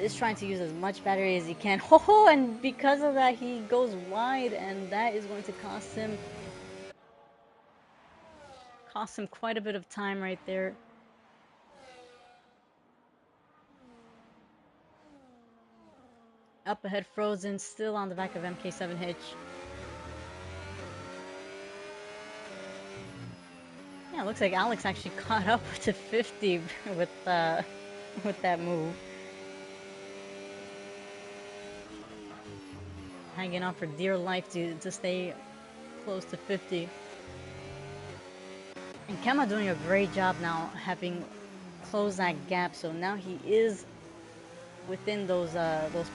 is trying to use as much battery as he can. Oh, and because of that, he goes wide, and that is going to cost him quite a bit of time right there. Up ahead, Frozen, still on the back of MK7 Hitch. Yeah, looks like Alex actually caught up to 50 with that move. Hanging on for dear life to stay close to 50. And Kema doing a great job now, having closed that gap. So now he is within those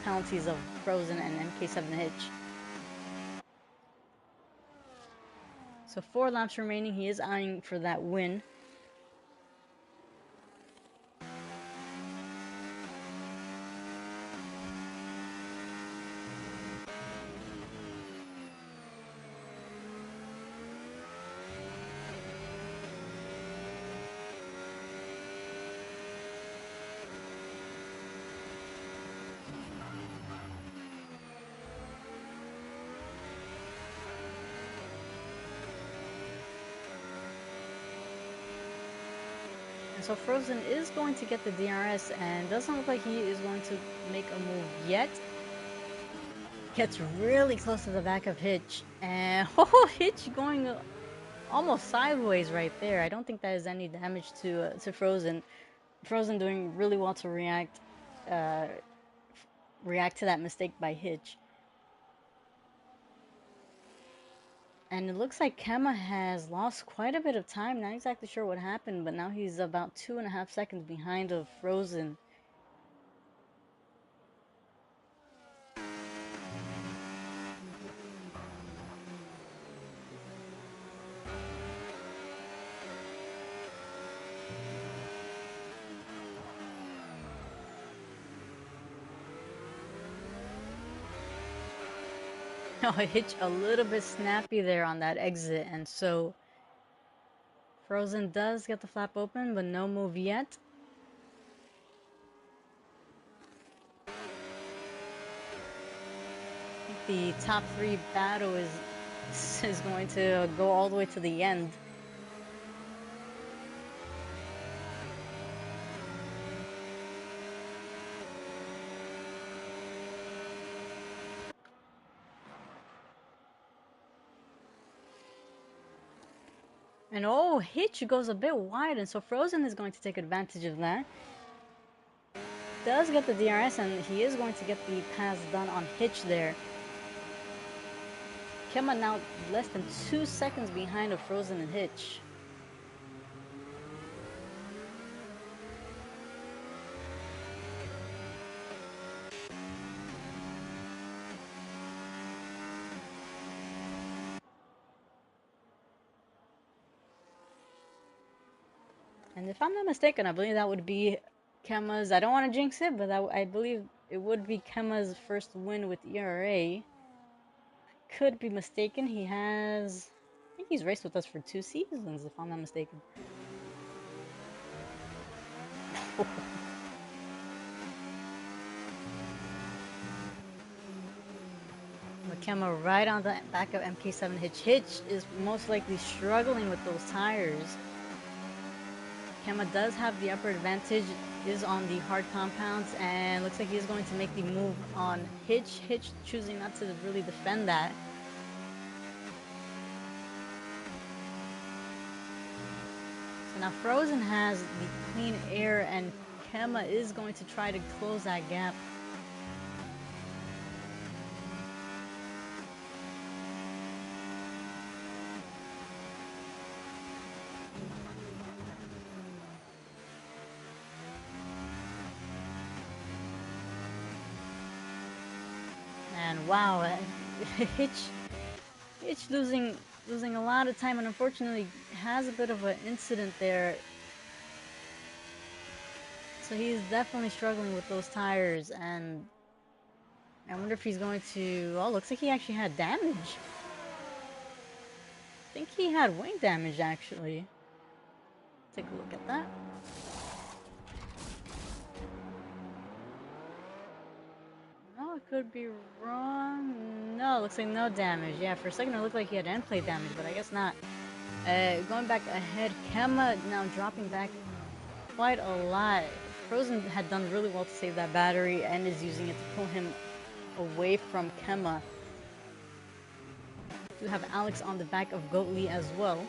penalties of Frozen and MK7 Hitch. So 4 laps remaining. He is eyeing for that win. So Frozen is going to get the DRS and doesn't look like he is going to make a move yet. Gets really close to the back of Hitch. And Hitch going almost sideways right there. I don't think that is any damage to Frozen. Frozen doing really well to react to that mistake by Hitch. And it looks like Kema has lost quite a bit of time. Not exactly sure what happened, but now he's about 2.5 seconds behind of Frozen. Oh, Hitch a little bit snappy there on that exit, and so Frozen does get the flap open, but no move yet. I think the top three battle is going to go all the way to the end. And oh, Hitch goes a bit wide, and so Frozen is going to take advantage of that. Does get the DRS, and he is going to get the pass done on Hitch there. Kemma now less than 2 seconds behind of Frozen and Hitch. And if I'm not mistaken, I believe that would be Kemma's, I don't want to jinx it, but I believe it would be Kemma's first win with ERA. Could be mistaken. I think he's raced with us for 2 seasons, if I'm not mistaken. McKemma right on the back of MK7 Hitch. Hitch is most likely struggling with those tires. Kemma does have the upper advantage, is on the hard compounds, and looks like he's going to make the move on Hitch. Hitch choosing not to really defend that. So now Frozen has the clean air, and Kemma is going to try to close that gap. And wow, Hitch losing a lot of time, and unfortunately has a bit of an incident there. So he's definitely struggling with those tires, and I wonder if he's going to... Oh, looks like he actually had damage. I think he had wing damage, actually. Take a look at that. No, I could be wrong. No, looks like no damage. Yeah, for a second it looked like he had end plate damage, but I guess not. Going back ahead, Kemma now dropping back quite a lot. Frozen had done really well to save that battery and is using it to pull him away from Kemma. We have Alex on the back of Goatly as well.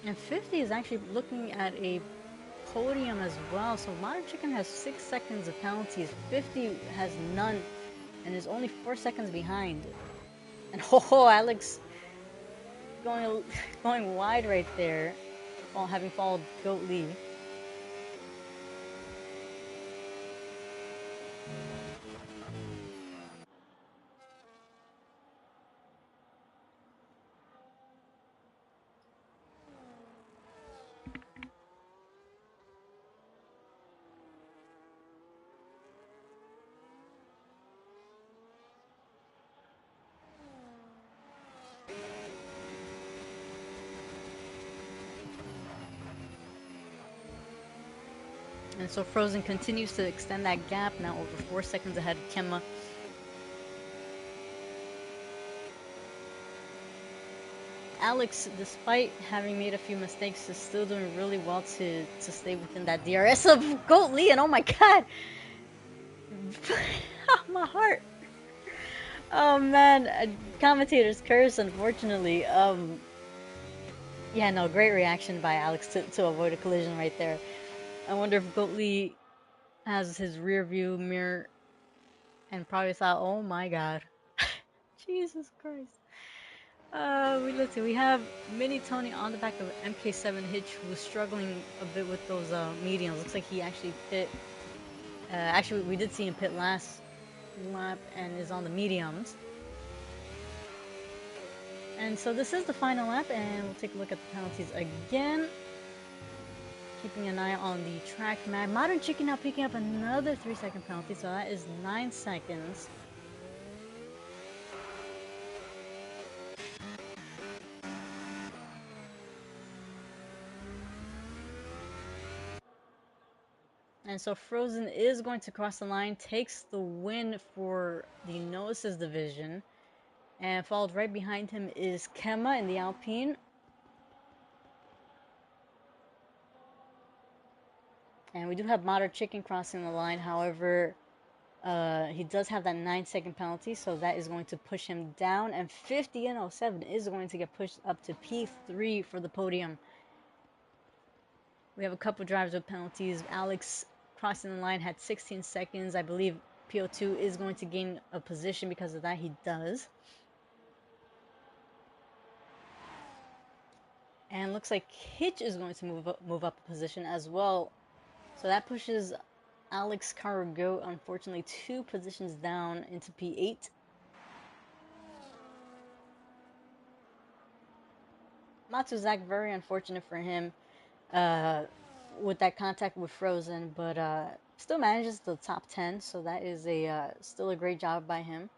And 50 is actually looking at a podium as well. So Modern Chicken has 6 seconds of penalties. 50 has none and is only 4 seconds behind. And oh, Alex going wide right there, while having followed Goatly. And so Frozen continues to extend that gap, now over 4 seconds ahead of Kemma. Alex, despite having made a few mistakes, is still doing really well to stay within that DRS of Goatly, and oh my god! My heart! Oh man, commentator's curse, unfortunately. Yeah, no, great reaction by Alex to avoid a collision right there. I wonder if Goatly has his rear view mirror and probably thought, oh my god. Jesus Christ. Let's see, we have Mini Tony on the back of MK7 Hitch, who was struggling a bit with those mediums. Looks like he actually pit. Actually, we did see him pit last lap and is on the mediums. And so this is the final lap, and we'll take a look at the penalties again. Keeping an eye on the track map. Modern Chicken now picking up another 3-second penalty, so that is 9 seconds. And so Frozen is going to cross the line, takes the win for the Novices division. And followed right behind him is Kema in the Alpine. And we do have Modern Chicken crossing the line. However, he does have that 9-second penalty, so that is going to push him down. And 50 and 07 is going to get pushed up to P3 for the podium. We have a couple drivers with penalties. Alex crossing the line had 16 seconds. I believe PO2 is going to gain a position because of that. He does. And looks like Hitch is going to move up a position as well. So that pushes Alex Cargo, unfortunately, 2 positions down into P8. Matsuzak, very unfortunate for him with that contact with Frozen, but still manages the top 10, so that is still a great job by him.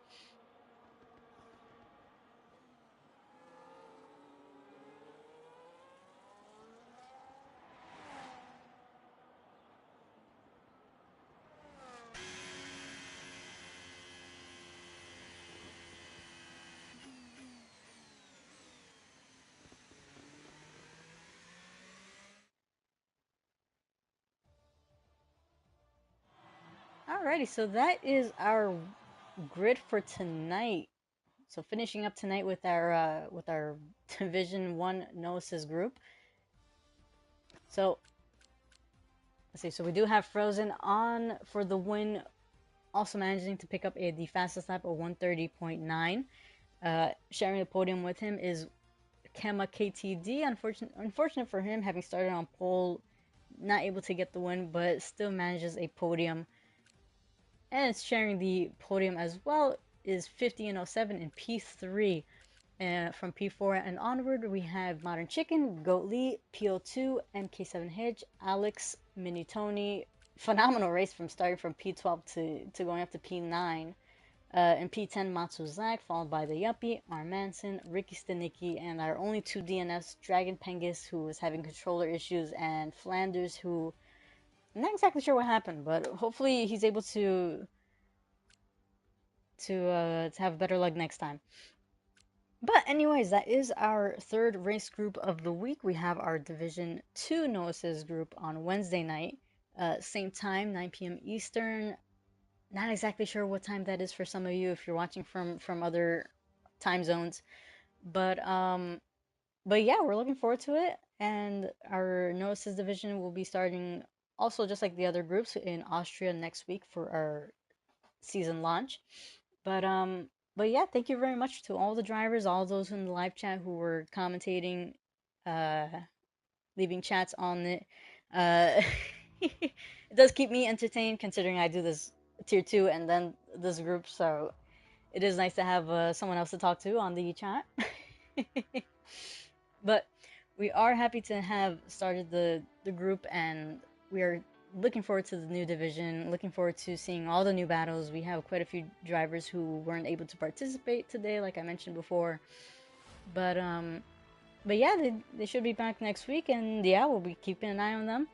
Alrighty, so that is our grid for tonight. So finishing up tonight with our Division 1 Gnosis group. So let's see. So we do have Frozen on for the win, also managing to pick up the fastest lap of 1:30.9. Sharing the podium with him is Kema KTD. Unfortunate for him, having started on pole, not able to get the win, but still manages a podium. And sharing the podium as well is 50 and 07 in P3. From P4 and onward, we have Modern Chicken, Goat Lee, PO2, MK7 Hitch, Alex, Mini Tony. Phenomenal race from starting from P12 to going up to P9. In P10, Matsuzak, followed by the Yuppie, Armanson, Ricky Stanicki, and our only 2 DNFs, Dragon Pengus, who was having controller issues, and Flanders, who I'm not exactly sure what happened, but hopefully he's able to have better luck next time. But anyways, that is our third race group of the week. We have our Division 2 Novices group on Wednesday night, same time, 9 p.m. Eastern. Not exactly sure what time that is for some of you if you're watching from other time zones. But yeah, we're looking forward to it. And our Novices division will be starting also just like the other groups in Austria next week for our season launch. But yeah, thank you very much to all the drivers, all those in the live chat who were commentating, uh, leaving chats on it. Uh, it does keep me entertained considering I do this tier 2 and then this group, so it is nice to have someone else to talk to on the chat. But we are happy to have started the group, and we are looking forward to the new division, looking forward to seeing all the new battles. We have quite a few drivers who weren't able to participate today, like I mentioned before. But yeah, they should be back next week, and yeah, we'll be keeping an eye on them.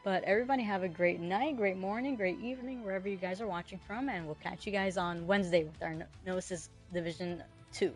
But everybody have a great night, great morning, great evening, wherever you guys are watching from, and we'll catch you guys on Wednesday with our Gnosis Division 2.